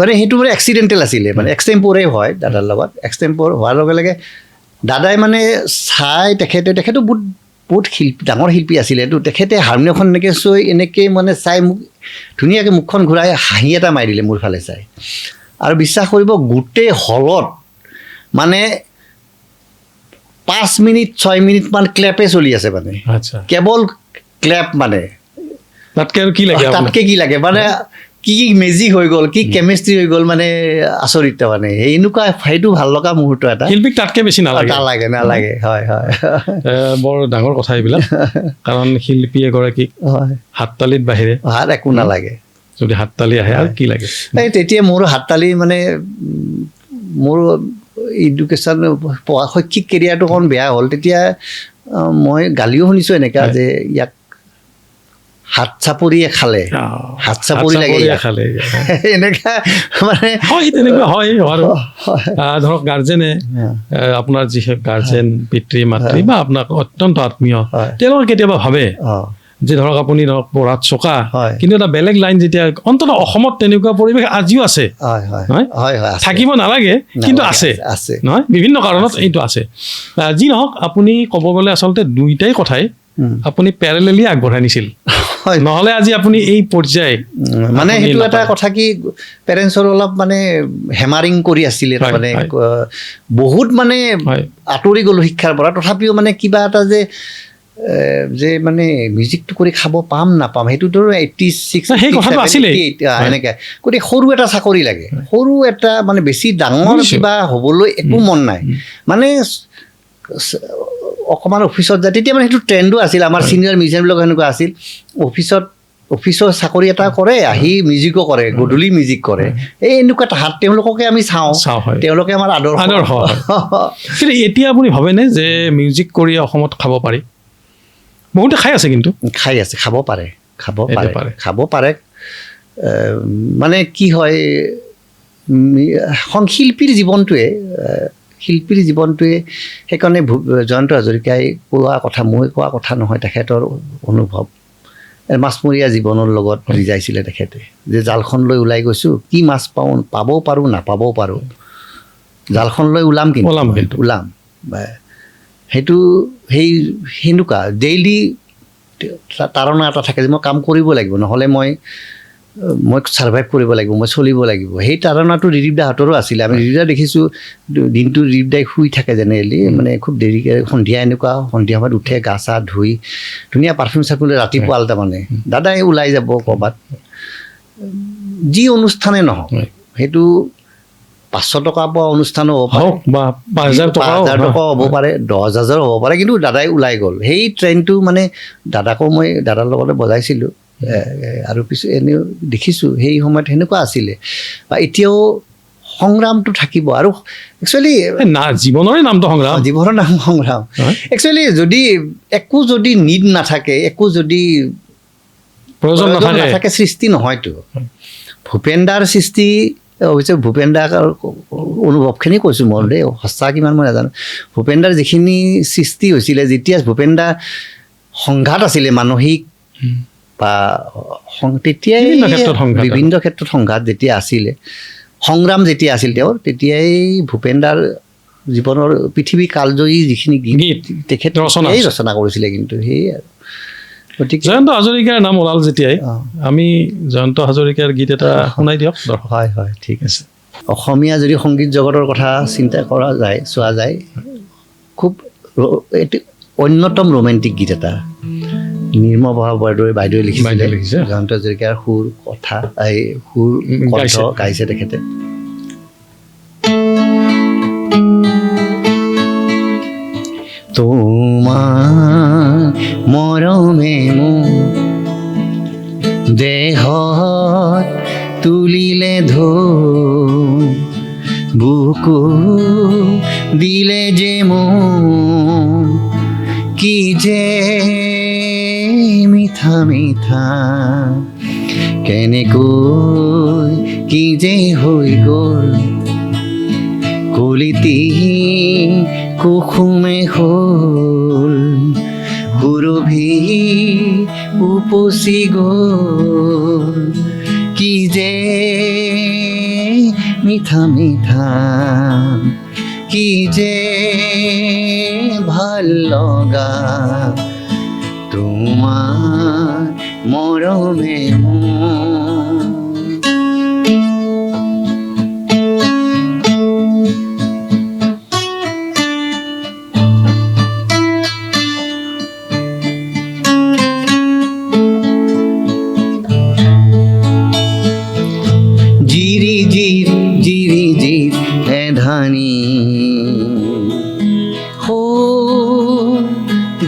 মানে সেইটো মানে এক্সিডেণ্টেল আছিলে মানে এক্সটেম্পৰে হয় দাদাৰ লগত এক্সটেম্পৰ হোৱাৰ লগে লগে দাদাই মানে চাই তেখেতো বহুত শিল্পী ডাঙৰ শিল্পী আছিলে তো তেখেতে হাৰমনিয়ামখন এনেকৈ মানে চাই মোক ধুনীয়াকৈ মুখখন ঘূৰাই হাঁহি এটা মাৰি দিলে মোৰ ফালে চাই আৰু বিশ্বাস কৰিব গোটেই হলত মানে 5 মিনিট 6 মিনিটমান ক্লেপে চলি আছে মানে কেৱল ক্লেপ মানে তাতকৈ কি লাগে মানে কি মেজিক হৈ গ'ল কি কেমিষ্ট্ৰি হৈ গ'ল মানে আচৰিত মানে এনেকুৱা সেইটো ভাল লগা মুহূৰ্ত এটা শিল্পীক তাতকৈ বেছি নালাগে হয় হয় বৰ ডাঙৰ কথা এইবিলাক কাৰণ শিল্পী এগৰাকীক হাততালিত বাহিৰে একো নালাগে যদি হাততালি আহে আৰু কি লাগে তেতিয়া মোৰ হাততালি মানে মোৰ এডুকেশ্যন শৈক্ষিক কেৰিয়াৰটো অকণ বেয়া হ'ল তেতিয়া মই গালিও শুনিছোঁ এনেকুৱা যে ইয়াক হাত চাপৰিয়ে খালে হাত চাপৰি লাগে এনেকুৱা মানে তেনেকুৱা হয় আৰু ধৰক গাৰ্জেনে আপোনাৰ যি গাৰ্জেন পিতৃ মাতৃ বা আপোনাক অত্যন্ত আত্মীয় তেওঁলোকে কেতিয়াবা ভাবে যে ধৰক আপুনি ধৰক পঢ়াত চোকা হয়। কিন্তু এটা বেলেগ লাইন যেতিয়া অন্ততঃ অসমত তেনেকুৱা পৰিৱেশ আজিও আছে হয় হয় নহয় হয় হয় আছে। থাকিব নালাগে কিন্তু আছে আছে নহয় বিভিন্ন কাৰণত এইটো আছে যি নহওক আপুনি ক'ব গ'লে আচলতে দুইটাই কথাই আপুনি পেৰেলেলি আগবঢ়াই নিছিল হয়। নহ'লে আজি আপুনি এই পৰ্যায় মানে আপুনি সেইটো এটা নাপায়। কথা কি পেৰেণ্টছৰ অলপ মানে হেমাৰিং কৰি আছিলে হয়, মানে হয়। বহুত মানে হয় আঁতৰি গ'লো শিক্ষাৰ পৰা তথাপিও মানে কিবা এটা যে মানে মিউজিকটো কৰি খাব পাম নাপাম সেইটোতো 86 সেই কথাটো আছিলেই। 88 হয়। এনেকৈ গতিকে সৰু এটা চাকৰি লাগে সৰু এটা মানে বেছি ডাঙৰ বুজিছোঁ। কিবা হ'বলৈ একো মন নাই মানে অকণমান অফিচত যায় তেতিয়া মানে সেইটো ট্ৰেণ্ডো আছিল আমাৰ ছিনিয়ৰ মিউজিয়ামবিলাক সেনেকুৱা আছিল অফিচৰ চাকৰি এটা কৰে আহি মিউজিকো কৰে গধূলি মিউজিক কৰে এই এনেকুৱা তাহাঁত তেওঁলোককে আমি চাওঁ হয়। তেওঁলোকে আমাৰ আদৰ্শ হয়। কিন্তু এতিয়া আপুনি ভাবেনে যে মিউজিক কৰি অসমত খাব পাৰি বহুতে খাই আছে কিন্তু খাই আছে খাব পাৰে এতিয়া পাৰে। খাব পাৰে মানে কি হয় শিল্পীৰ জীৱনটোৱে সেইকাৰণে জয়ন্ত হাজৰিকাই কোৱা কথা মই কোৱা কথা নহয় তেখেতৰ অনুভৱ মাছমৰীয়া জীৱনৰ লগত ৰিজাইছিলে তেখেতে যে জালখন লৈ ওলাই গৈছোঁ কি মাছ পাবও পাৰোঁ নাপাবও পাৰোঁ জালখন লৈ ওলাম সেইটো সেনেকুৱা ডেইলি তাৰণা এটা থাকে যে মই কাম কৰিব লাগিব নহ'লে মই ছাৰ্ভাইভ কৰিব লাগিব মই চলিব লাগিব সেই তাৰণাটো দিলীপ দাহঁতৰো আছিলে আমি দিলীপ দা দেখিছোঁ দিনটো দিলীপ দাই শুই থাকে জেনেৰেলি মানে খুব দেৰিকৈ সন্ধিয়া সময়ত উঠে গা চা ধুই ধুনীয়া পাৰফিউম চাৰফিউম ৰাতিপুৱা তাৰমানে দাদাই ওলাই যাব ক'ৰবাত যি অনুষ্ঠানে নহওক সেইটো 500 টকা পোৱা অনুষ্ঠানো হ'ব পাৰে বা 5,000 টকাও হ'ব পাৰে 10,000 হ'ব পাৰে কিন্তু দাদাই ওলাই গ'ল সেই ট্ৰেইনটো মানে দাদাৰ লগতে বজাইছিলোঁ আৰু এনেও দেখিছোঁ সেই সময়ত সেনেকুৱা আছিলে বা এতিয়াও সংগ্ৰামটো থাকিব আৰু একচুৱেলি জীৱনৰে নামটো সংগ্ৰাম জীৱনৰ নাম সংগ্ৰাম একচুৱেলি একো যদি নিড নাথাকে একো যদি প্ৰয়োজন নাথাকে সৃষ্টি নহয়তো ভূপেন দাৰ সৃষ্টি অৱশ্যে ভূপেন দাৰ অনুভৱখিনি কৈছোঁ মই দেই সঁচা কিমান মই নাজানো ভূপেন দাৰ যিখিনি সৃষ্টি হৈছিলে যেতিয়া ভূপেন দা সংঘাত আছিলে মানসিক বা তেতিয়াই বিভিন্ন ক্ষেত্ৰত সংঘাত যেতিয়া আছিলে সংগ্ৰাম যেতিয়া আছিল তেওঁৰ তেতিয়াই ভূপেন দাৰ জীৱনৰ পৃথিৱী কালজয়ী যিখিনি গীত তেখেতে ৰচনা কৰিছিলে কিন্তু সেয়ে আৰু গতিকে জয়ন্ত হাজৰিকাৰ নাম ওলাল যেতিয়াই আমি জয়ন্ত হাজৰিকাৰ গীত এটা শুনাই দিয়ক হয় হয় ঠিক আছে অসমীয়া যদি সংগীত জগতৰ কথা চিন্তা চোৱা যায় খুব এটি অন্যতম ৰোমেণ্টিক গীত এটা নিৰ্মল বৰদলৈ বাইদেৱে লিখিছিলে জয়ন্ত হাজৰিকাৰ সুৰ কণ্ঠ গাইছে তেখেতে তোমাৰ মৰমে মোক দেহত তুলিলে বুকু দিলে যে মোক কি যে মিঠা মিঠা কেনেকৈ কি যে হৈ গ'ল কলিতি কুসুমে হ'ল সুৰভি উপচি গ'ল কি যে মিঠা মিঠা কি যে ভাল লগা তোমাৰ মৰমে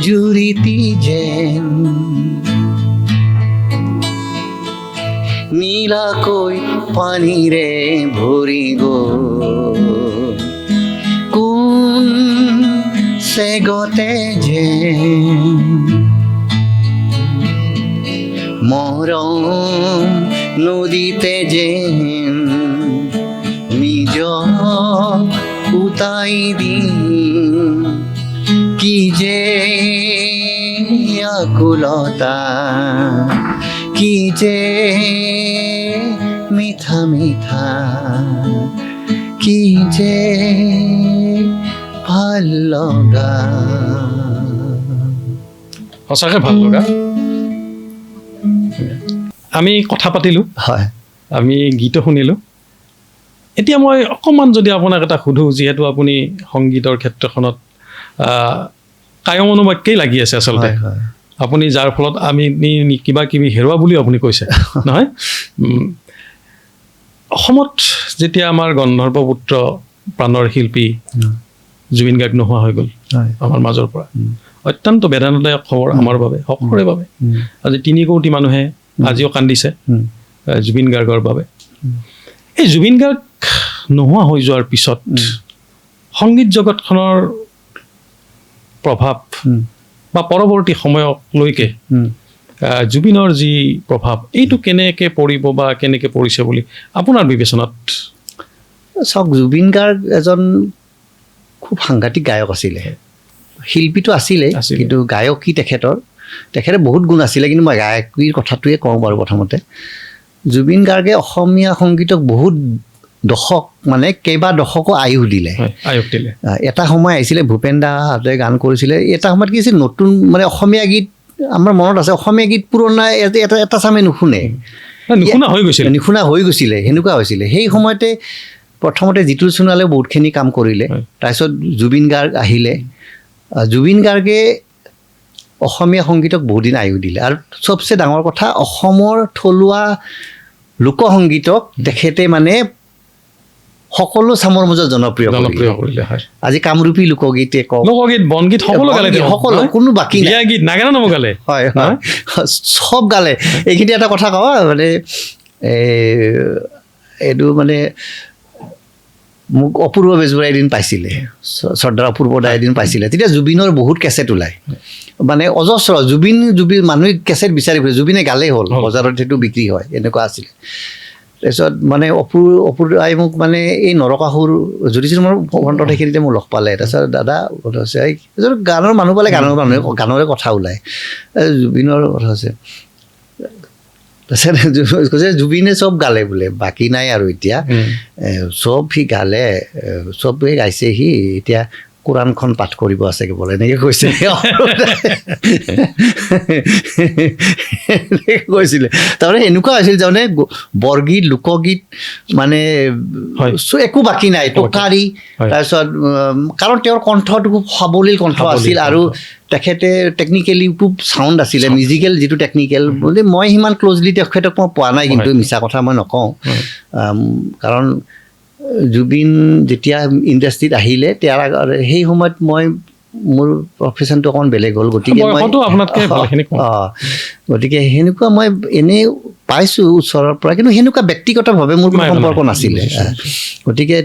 জুৰিতি যেন নীলাকৈ পানীৰে ভৰি গ'ল কোন চেগতে যেন মৰম নদীতে যেন নিজক উটাই দিম কি যে আকুলতা কি যে মিঠা মিঠা কি যে ভাল লগা সঁচাকৈ ভাল লগা আমি কথা পাতিলোঁ হয় আমি গীতো শুনিলোঁ এতিয়া মই অকণমান যদি আপোনাক এটা সোধোঁ যিহেতু আপুনি সংগীতৰ ক্ষেত্ৰখনত কায়ম অনুবাক্যেই লাগি আছে আচলতে হয় হয় আপুনি যাৰ ফলত আমি কিবা কিবি হেৰুৱা বুলিও আপুনি কৈছে নহয় অসমত যেতিয়া আমাৰ গন্ধৰ্ব পুত্ৰ প্ৰাণৰ শিল্পী জুবিন গাৰ্গ নোহোৱা হৈ গ'ল হয় আমাৰ মাজৰ পৰা অত্যন্ত বেদনাদায়ক খবৰ আমাৰ বাবে সকলোৰে বাবে আজি 3 কোটি মানুহে আজিও কান্দিছে জুবিন গাৰ্গৰ বাবে এই জুবিন গাৰ্গ নোহোৱা হৈ যোৱাৰ পিছত সংগীত জগতখনৰ প্ৰভাৱ বা পৰৱৰ্তী সময়কলৈকে জুবিনৰ যি প্ৰভাৱ এইটো কেনেকৈ পৰিব বা কেনেকৈ পৰিছে বুলি আপোনাৰ বিবেচনাত চাওক জুবিন গাৰ্গ এজন খুব সাংঘাতিক গায়ক আছিলে শিল্পীটো আছিলে কিন্তু গায়কী তেখেতে বহুত গুণ আছিলে কিন্তু মই গায়কীৰ কথাটোৱে কওঁ বাৰু প্ৰথমতে জুবিন গাৰ্গে অসমীয়া সংগীতক বহুত দশক মানে কেইবা দশকো আয়ুস দিলে এটা সময় আহিছিলে ভূপেন দাহঁতে গান কৰিছিলে এটা সময়ত কি আছিল নতুন মানে অসমীয়া গীত আমাৰ মনত আছে অসমীয়া গীত পুৰণা এটা চামে নুশুনে নিশুনা হৈ গৈছিলে সেনেকুৱা হৈছিলে সেই সময়তে প্ৰথমতে জিতুল সোণোৱালে বহুতখিনি কাম কৰিলে তাৰপিছত জুবিন গাৰ্গ আহিলে জুবিন গাৰ্গে অসমীয়া সংগীতক বহুত দিন আয়ুস দিলে আৰু চবচে ডাঙৰ কথা অসমৰ থলুৱা লোকসংগীতক তেখেতে মানে সকলো চামৰ মাজত জনপ্ৰিয় কৰিলে আজি কামৰূপী লোকগীতে কওক লোকগীত বনগীত সকলো কোনো বাকী নাই গীত নাগাৰা নগালে হয় হয় চব গালে এইখিনি এটা কথা কওঁ মানে এইটো মানে মোক অপূৰ্ব বেজবৰাই এদিন পাইছিলে শ্ৰদ্ধাৰ অপূৰ্ব দাই এদিন পাইছিলে তেতিয়া জুবিনৰ বহুত কেছেট ওলায় মানে অজস্ৰ জুবিন মানুহে কেছেট বিচাৰি ফুৰে জুবিনে গালেই হ'ল বজাৰত সেইটো বিক্ৰী হয় এনেকুৱা আছিলে তাৰপিছত মানে অপূৰ দাই মোক মানে এই নৰকাসুৰ যদিছিল মোৰ ফ্ৰণ্টত সেইখিনিতে মোক লগ পালে তাৰপিছত দাদা আছে গানৰ মানুহ পালে গানৰে কথা ওলায় জুবিনৰ কথা আছে তাৰপিছত কৈছে জুবিনে চব গালে বোলে বাকী নাই আৰু এতিয়া চব সি গালে চবে গাইছে সি এতিয়া কোৰাণখন পাঠ কৰিব আছে কেৱল এনেকৈ কৈছে কৈছিলে তাৰমানে এনেকুৱা হৈছিল তাৰমানে বৰগীত লোকগীত মানে একো বাকী নাই টকাৰী তাৰপিছত কাৰণ তেওঁৰ কণ্ঠটো খুব সাৱলীল কণ্ঠ আছিল আৰু তেখেতে টেকনিকেলি খুব চাউণ্ড আছিলে মিউজিকেল যিটো টেকনিকেল বুলি মই সিমান ক্ল'জলি তেখেতক মই পোৱা নাই কিন্তু মিছা কথা মই নকওঁ কাৰণ জুবিন যেতিয়া ইণ্ডাষ্ট্ৰীত আহিলে সেই সময়ত মই মোৰ প্ৰফেশ্যনটো অকণমান বেলেগ হ'ল গতিকে সেনেকুৱা মই এনেই পাইছোঁ ওচৰৰ পৰা কিন্তু সেনেকুৱা ব্যক্তিগতভাৱে মোৰ কোনো সম্পৰ্ক নাছিলে গতিকে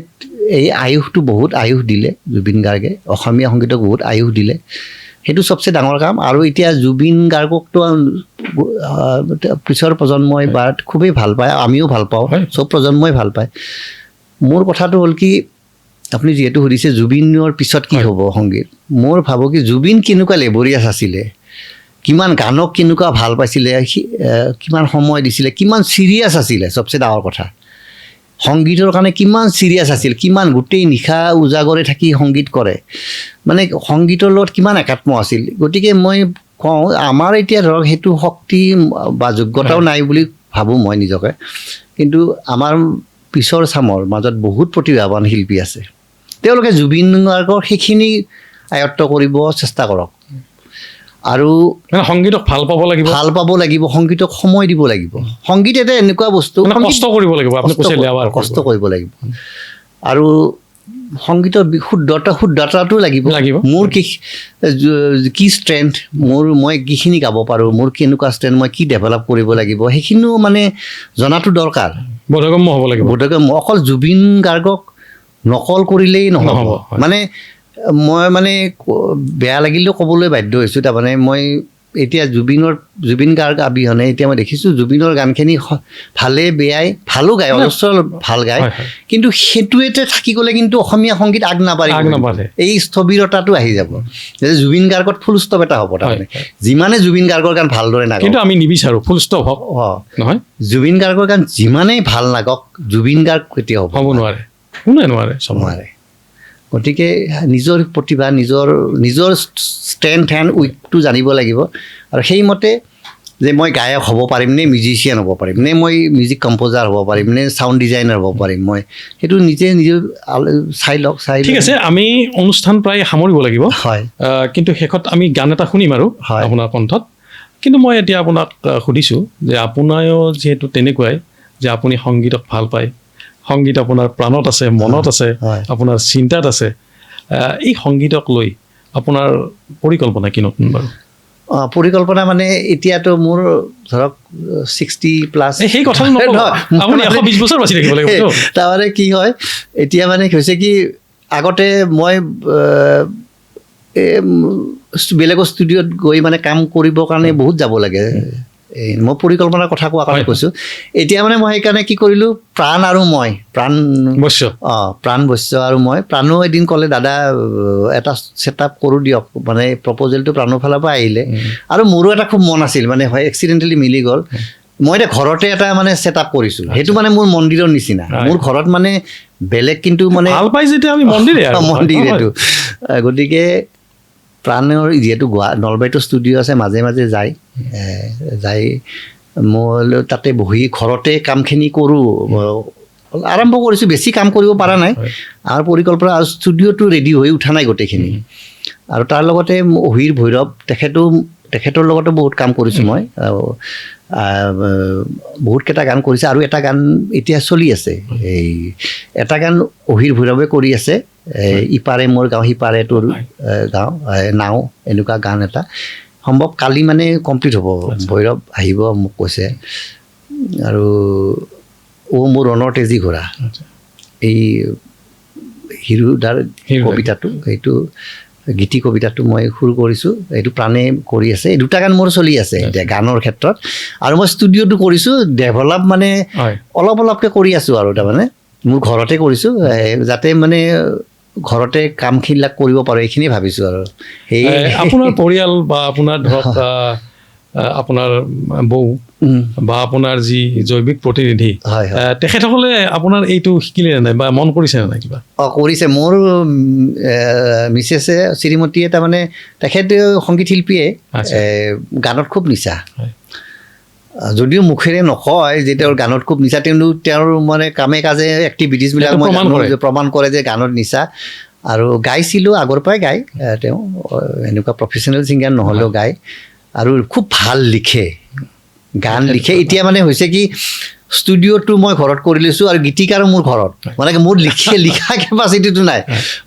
এই আয়ুসটো বহুত আয়ুস দিলে জুবিন গাৰ্গে অসমীয়া সংগীতক বহুত আয়ুস দিলে সেইটো চবচে ডাঙৰ কাম আৰু এতিয়া জুবিন গাৰ্গকতো পিছৰ প্ৰজন্মই বা খুবেই ভাল পায় আমিও ভাল পাওঁ চব প্ৰজন্মই ভাল পায় মোৰ কথাটো হ'ল কি আপুনি যিহেতু সুধিছে জুবিনৰ পিছত কি হ'ব সংগীত মোৰ ভাবোঁ কি জুবিন কেনেকুৱা লেবৰিয়াছ আছিলে কিমান গানক কেনেকুৱা ভাল পাইছিলে কিমান সময় দিছিলে কিমান ছিৰিয়াছ আছিলে চবচে ডাঙৰ কথা সংগীতৰ কাৰণে কিমান ছিৰিয়াছ আছিল কিমান গোটেই নিশা উজাগৰে থাকি সংগীত কৰে মানে সংগীতৰ লগত কিমান একাত্ম আছিল গতিকে মই কওঁ আমাৰ এতিয়া ধৰক সেইটো শক্তি বা যোগ্যতাও নাই বুলি ভাবোঁ মই নিজকে কিন্তু আমাৰ পিছৰ চামৰ মাজত বহুত প্ৰতিভাৱান শিল্পী আছে তেওঁলোকে জুবিন গাৰ্গৰ সেইখিনি আয়ত্ব কৰিব চেষ্টা কৰক আৰু সংগীতক ভাল পাব লাগিব সংগীতক সময় দিব লাগিব সংগীত এটা এনেকুৱা বস্তু কষ্ট কৰিব লাগিব আৰু সংগীতৰ শুদ্ধতাটো লাগিব মোৰ কি ষ্ট্ৰেংথ মই কিখিনি গাব পাৰোঁ মোৰ কেনেকুৱা ষ্ট্ৰেংথ মই কি ডেভেলপ কৰিব লাগিব সেইখিনিও মানে জনাটো দৰকাৰ বোধগম্য হ'ব লাগিব অকল জুবিন গাৰ্গক নকল কৰিলেই নহ'ব মানে মই মানে বেয়া লাগিলেও ক'বলৈ বাধ্য হৈছোঁ তাৰমানে মই এতিয়া জুবিন গাৰ্গ অবিহনে এতিয়া মই দেখিছোঁ জুবিনৰ গানখিনি ভালে বেয়াই ভালো গায়, অজস্ৰ ভাল গায়, কিন্তু সেইটোৱেতে থাকি গ'লে কিন্তু অসমীয়া সংগীত আগ নাবাঢ়ে। এই স্থবিৰতাটো আহি যাব যে জুবিন গাৰ্গত ফুল ষ্টপ এটা হ'ব। তাৰমানে যিমানে জুবিন গাৰ্গৰ গান ভালদৰে নাগাওক, কিন্তু আমি নিবিচাৰোঁ ফুল ষ্টপ হওক নহয়। জুবিন গাৰ্গৰ গান যিমানেই ভাল নাগাওক জুবিন গাৰ্গ কেতিয়াও হ'ব নোৱাৰে, কোনে নোৱাৰে, নোৱাৰে। গতিকে নিজৰ প্ৰতিভা, নিজৰ ষ্ট্ৰেংথ এণ্ড উইকটো জানিব লাগিব, আৰু সেইমতে যে মই গায়ক হ'ব পাৰিম নে মিউজিচিয়ান হ'ব পাৰিম নে মই মিউজিক কম্প'জাৰ হ'ব পাৰিম নে চাউণ্ড ডিজাইনাৰ হ'ব পাৰিম, মই সেইটো নিজে চাই লওক। ঠিক আছে, আমি অনুষ্ঠান প্ৰায় সামৰিব লাগিব। হয়, কিন্তু শেষত আমি গান এটা শুনিম আৰু আপোনাৰ কণ্ঠত। কিন্তু মই এতিয়া আপোনাক সুধিছোঁ যে আপোনাৰো যিহেতু তেনেকুৱাই যে আপুনি সংগীতক ভাল পায়, সংগীত আপোনাৰ প্ৰাণত আছে, মনত আছে, আপোনাৰ চিন্তাত আছে, এই সংগীতক লৈ আপোনাৰ পৰিকল্পনা কি নতুন বাৰু? পৰিকল্পনা মানে এতিয়াতো মোৰ ধৰক 60+। সেই কথা আপুনি 120 বছৰ বাচি থাকিব লাগিব। তাৰমানে কি হয়, এতিয়া মানে হৈছে কি, আগতে মই বেলেগৰ ষ্টুডিঅ'ত গৈ মানে কাম কৰিবৰ কাৰণে বহুত যাব লাগে। মই পৰিকল্পনাৰ কথা কোৱাৰ কাৰণে কৈছোঁ। এতিয়া মানে মই সেইকাৰণে কি কৰিলোঁ, প্ৰাণ আৰু মই প্ৰাণ বৈশ্য আৰু মই প্ৰাণো এদিন ক'লে দাদা এটা ছেট আপ কৰোঁ দিয়ক, মানে প্ৰপ'জেলটো প্ৰাণৰ ফালৰ পৰা আহিলে, আৰু মোৰো এটা খুব মন আছিল, মানে হয় এক্সিডেণ্টেলি মিলি গ'ল। মই এতিয়া ঘৰতে এটা মানে ছেট আপ কৰিছোঁ, সেইটো মানে মোৰ মন্দিৰৰ নিচিনা, মোৰ ঘৰত মানে বেলেগ, কিন্তু মানে ভাল পাই যেতিয়া আমি মন্দিৰ এইটো। গতিকে প্ৰাণৰ যিহেতু নলবাৰীতো ষ্টুডিঅ' আছে, মাজে মাজে যাই মই তাতে বহি ঘৰতে কামখিনি কৰোঁ, আৰম্ভ কৰিছোঁ। বেছি কাম কৰিব পৰা নাই, আৰু পৰিকল্পনা, আৰু ষ্টুডিঅ'টো ৰেডি হৈ উঠা নাই গোটেইখিনি। আৰু তাৰ লগতে অহিৰ ভৈৰৱ তেখেতৰ লগতো বহুত কাম কৰিছোঁ মই, বহুতকেইটা গান কৰিছে, আৰু এটা গান এতিয়া চলি আছে। এই এটা গান অহিৰ ভৈৰৱে কৰি আছে, ইপাৰে মোৰ গাঁও সিপাৰে তোৰ গাঁও নাও, এনেকুৱা গান এটা সম্ভৱ কালি মানে কমপ্লিট হ'ব। ভৈৰৱ আহিব মোক কৈছে। আৰু মোৰ ৰণৰ তেজী ঘোঁৰা, এই হিৰুদাৰ কবিতাটো, এইটো গীতি কবিতাটো মই সুৰ কৰিছোঁ, এইটো প্ৰাণে কৰি আছে। এই দুটা গান মোৰ চলি আছে এতিয়া গানৰ ক্ষেত্ৰত, আৰু মই ষ্টুডিঅ'টো কৰিছোঁ, ডেভেলপ মানে অলপকৈ কৰি আছোঁ, আৰু তাৰমানে মোৰ ঘৰতে কৰিছোঁ, যাতে মানে ঘৰতে কামবিলাক কৰিব পাৰোঁ, এইখিনি ভাবিছোঁ। আৰু সেই আপোনাৰ পৰিয়াল বা আপোনাৰ ধৰক আপোনাৰ বৌ বা আপোনাৰ যি জৈৱিক প্ৰতিনিধি, তেখেতসকলে আপোনাৰ এইটো শিকিলে নাই বা মন কৰিছে নাই কিবা? কৰিছে। মোৰ মিছেছে শ্ৰীমতীয়ে, তাৰমানে তেখেত সংগীত শিল্পীয়ে, গানত খুব নিচা, যদিও মুখেৰে নকয় যে তেওঁৰ গানত খুব নিচা, কিন্তু তেওঁৰ মানে কামে কাজে এক্টিভিটিছবিলাক প্ৰমাণ কৰে যে গানত নিচা। আৰু গাইছিলোঁ, আগৰ পৰাই গায় তেওঁ, এনেকুৱা প্ৰফেচনেল ছিংগাৰ নহ'লেও গায়, আৰু খুব ভাল লিখে, গান লিখে। এতিয়া মানে হৈছে কি, ষ্টুডিঅ'টো মই ঘৰত কৰি লৈছোঁ, আৰু গীতিকাৰো মোৰ ঘৰত, মানে মোৰ লিখা কেপাচিটিটো নাই।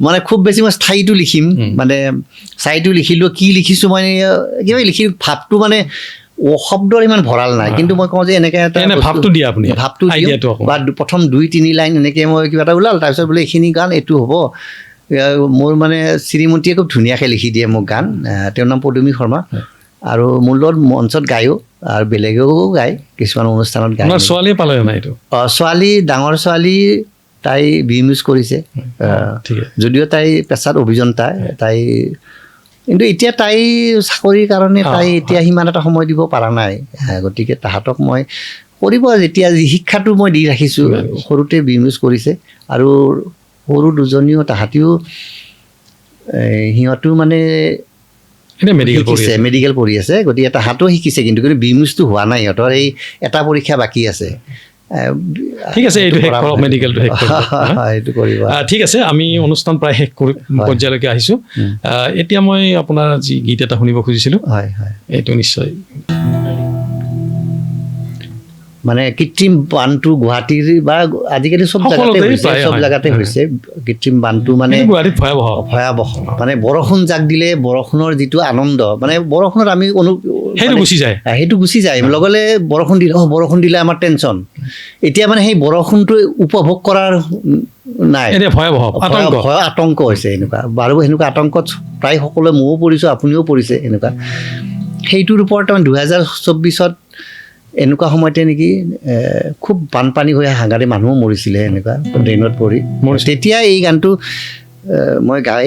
মানে খুব বেছি মই স্থায়ীটো লিখিম, মানে স্থায়ীটো লিখিলোঁ, কি লিখিছোঁ মই কিবা লিখি, ভাৱটো মানে শব্দৰ ইমান ভঁৰাল নাই, কিন্তু মই কওঁ যে এনেকৈ এটা ভাৱটো দিওঁ, বা প্ৰথম 2-3 লাইন এনেকৈ মই কিবা এটা ওলাল, তাৰপিছত বোলে এইখিনি গান এইটো হ'ব। মোৰ মানে শ্ৰীমতীয়ে খুব ধুনীয়াকৈ লিখি দিয়ে মোক গান, তেওঁৰ নাম পদুমী শৰ্মা, আৰু মোৰ লগত মঞ্চত গায়ো, আৰু বেলেগেও গায়, কিছুমান অনুষ্ঠানত গায়। ছোৱালীয়ে পালে নাই এইটো? ছোৱালী, ডাঙৰ ছোৱালী, তাই BMUs কৰিছে, যদিও তাই পেছাত অভিযন্তা, তাই, কিন্তু এতিয়া তাই চাকৰিৰ কাৰণে তাই এতিয়া সিমান এটা সময় দিব পৰা নাই। গতিকে তাহাঁতক মই কৰিব, যেতিয়া শিক্ষাটো মই দি ৰাখিছোঁ, সৰুতে BMUs কৰিছে, আৰু সৰু দুজনীও তাহাঁতিও, সিহঁতো মানে মেডিকেল পঢ়ি আছে, গতিকে তাহাঁতেও শিকিছে, কিন্তু BMUsটো হোৱা নাই সিহঁতৰ, এই এটা পৰীক্ষা বাকী আছে। ঠিক আছে, এইটো শেষ কৰক, মেডিকেলটো শেষ কৰক, এইটো কৰিব। ঠিক আছে, আমি অনুষ্ঠান প্ৰায় শেষ কৰি পৰ্যায়লৈকে আহিছোঁ। এতিয়া মই আপোনাৰ যি গীত এটা শুনিব খুজিছিলোঁ, এইটো নিশ্চয় মানে কৃত্ৰিম বানটো গুৱাহাটীৰ বা আজিকালি চব জেগাতে হৈছে কৃত্ৰিম বানটো, মানে ভয়াৱহ। মানে বৰষুণ জাক দিলে বৰষুণৰ যিটো আনন্দ, মানে বৰষুণত আমি সেইটো গুচি যায়, লগে বৰষুণ দিলে আমাৰ টেনশ্যন। এতিয়া মানে সেই বৰষুণটো উপভোগ কৰাৰ নাই, আতংক হৈছে এনেকুৱা। বাৰু সেনেকুৱা আতংকত প্ৰায় সকলোৱে, ময়ো পৰিছোঁ, আপুনিও পৰিছে এনেকুৱা। সেইটোৰ ওপৰত 2024 এনেকুৱা সময়তে নেকি খুব বানপানী হৈ সাংঘাতিক মানুহো মৰিছিলে এনেকুৱা ড্ৰেইনত পৰি তেতিয়া এই গানটো মই গাই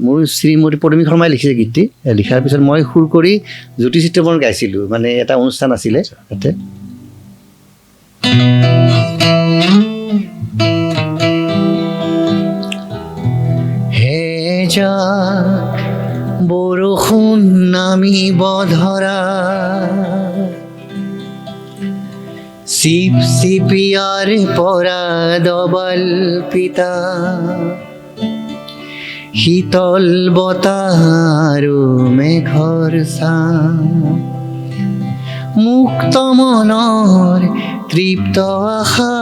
মোৰ শ্ৰীমতী পদমী শৰ্মাই লিখিছে গীতটি লিখাৰ পিছত মই সুৰ কৰি জ্যোতি চিত্ৰবৰ্মন গাইছিলোঁ মানে এটা অনুষ্ঠান আছিলে তাতে হে যা বৰষুণ নামিব ধৰা চিপ চিপিয়াৰ পৰা দবাল পিতা শীতল বতাহ আৰু মেঘৰ ছাঁ মুক্ত মনৰ তৃপ্ত আশা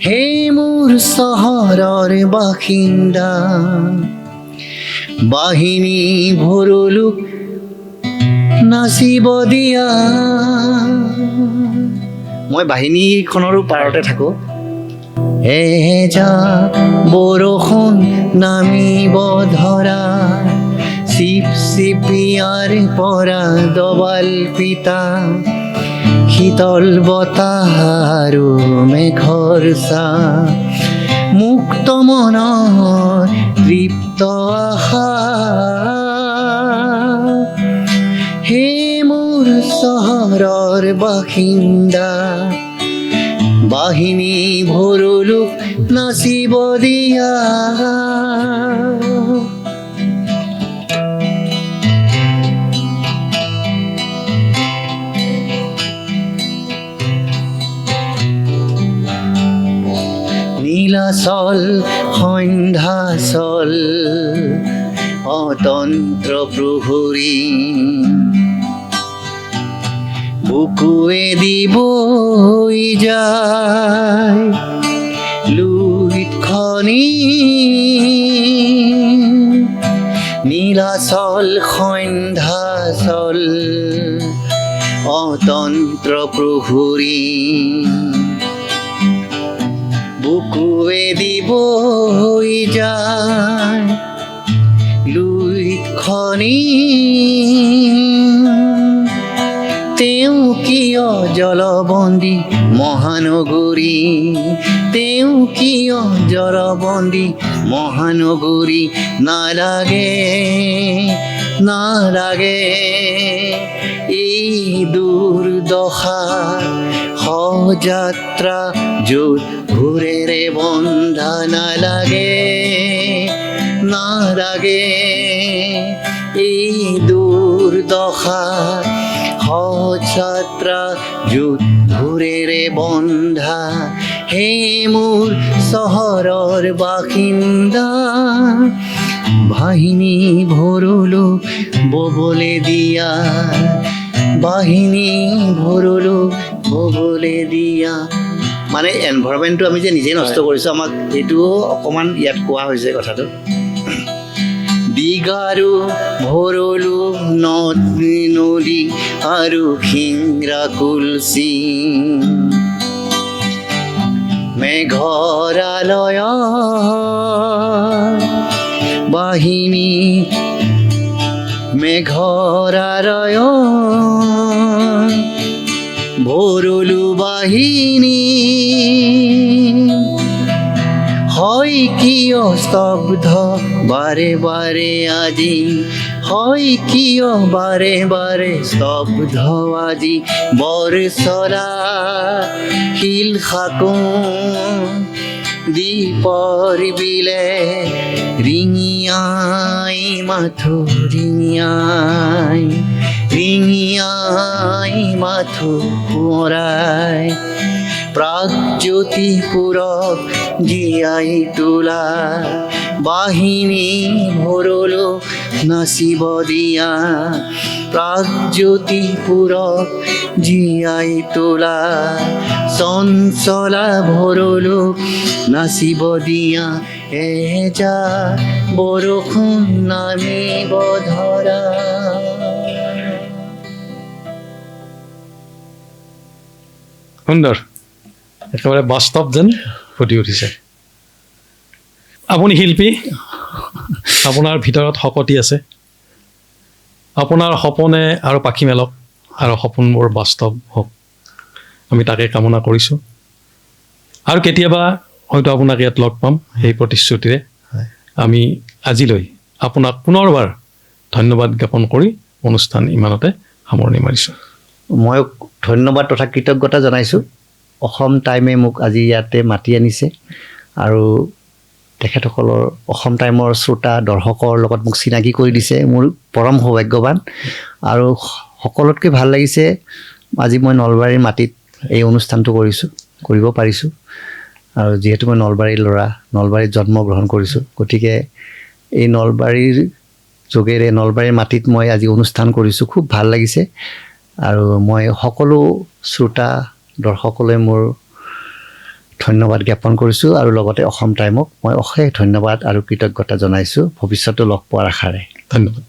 হে মোৰ চহৰৰ বাসিন্দা বাহিনী ভৰলুক নাচিব দিয়া মই বাহিনীখনৰো পাৰতে থাকোঁ হে যা বৰষুণ নামিব ধৰা চিপ চিপিয়াৰ পৰা দবাল পিতা শীতল বতাহ আৰু মেঘৰ ছাঁ মুক্ত মনৰ তৃপ্ত আশা হে মোৰ চহৰৰ বাসিন্দা বাহিনী ভৰলুক নাচিব দিয়া নীলাচল সন্ধ্যাচল অতন্ত্ৰ প্ৰহৰী বুকুৱে বৈ যায় লুইত খনি নীলাচল সন্ধ্যাচল অতন্ত্ৰ প্ৰহৰী বুকুৱে বৈ যায় লুইত খনি তেওঁ কিয় জলবন্দী মহানগৰী তেওঁ কিয় জলবন্দী মহানগৰী নালাগে নালাগে এই দুৰ্দশা সযাত্ৰা য'ত ঘূৰেৰে বন্ধা নালাগে নালাগে এই দুৰ্দশা সযাত্ৰা য'ত ঘূৰেৰে বন্ধা হে মোৰ চহৰৰ বাসিন্দা বাহিনী ভৰলুক ববলে দিয়া বাহিনী ভৰলুক ববলে দিয়া মানে এনভাইৰনমেণ্টটো আমি যে নিজে নষ্ট কৰিছোঁ আমাক এইটোও অকণমান ইয়াত কোৱা হৈছে কথাটো দীঘাৰু ভৰলু নদী আৰু শিংৰা কুলচি মেঘৰালয় বাহিনী মেঘৰালয় ভৰলু বাহিনী হয় কিয় স্তব্ধ বাৰে বাৰে আজি হয় কিয় বাৰে বাৰে স্তব্ধ আজি বৰচলা শিল সাকোঁ দীপৰ বিলে ৰিঙিয়াই মাথো ৰিঙিয়াই মাথো কোঁৱৰাই প্ৰাগজ্যোতিপুৰক জীয়াই তোলা বাহিনী ভৰলুক নাচিব দিয়া প্ৰাগজ্যোতিপুৰক জীয়াই তোলা চঞ্চলা ভৰলুক নাচিব দিয়া এজা বৰষুণ নামিব ধৰা সুন্দৰ একেবাৰে বাস্তৱ যেন ফুটি উঠিছে আপুনি শিল্পী আপোনাৰ ভিতৰত শকতি আছে। আপোনাৰ সপোনে আৰু পাখি মেলক আৰু সপোনবোৰ বাস্তৱ হওক, আমি তাকে কামনা কৰিছোঁ। আৰু কেতিয়াবা হয়তো আপোনাক ইয়াত লগ পাম সেই প্ৰতিশ্ৰুতিৰে। হয়। আমি আজিলৈ আপোনাক পুনৰবাৰ ধন্যবাদ জ্ঞাপন কৰি অনুষ্ঠান ইমানতে সামৰণি মাৰিছোঁ। মই ধন্যবাদ তথা কৃতজ্ঞতা জনাইছোঁ। অসম টাইমে মোক আজি ইয়াতে মাতি আনিছে আৰু তেখেতসকলৰ অসম টাইমৰ শ্ৰোতা দৰ্শকৰ লগত মোক চিনাকি কৰি দিছে। মোৰ পৰম সৌভাগ্যৱান আৰু সকলোতকৈ ভাল লাগিছে আজি মই নলবাৰীৰ মাটিত এই অনুষ্ঠানটো কৰিব পাৰিছোঁ। আৰু যিহেতু মই নলবাৰীৰ ল'ৰা, নলবাৰীত জন্মগ্ৰহণ কৰিছোঁ, গতিকে এই নলবাৰীৰ যোগেৰে নলবাৰীৰ মাটিত মই আজি অনুষ্ঠান কৰিছোঁ, খুব ভাল লাগিছে। আৰু মই সকলো শ্ৰোতা দৰ্শকলৈ মোৰ ধন্যবাদ জ্ঞাপন কৰিছোঁ আৰু লগতে অসম টাইমক মই অশেষ ধন্যবাদ আৰু কৃতজ্ঞতা জনাইছোঁ ভৱিষ্যতে লগ পোৱাৰ আশাৰে। ধন্যবাদ।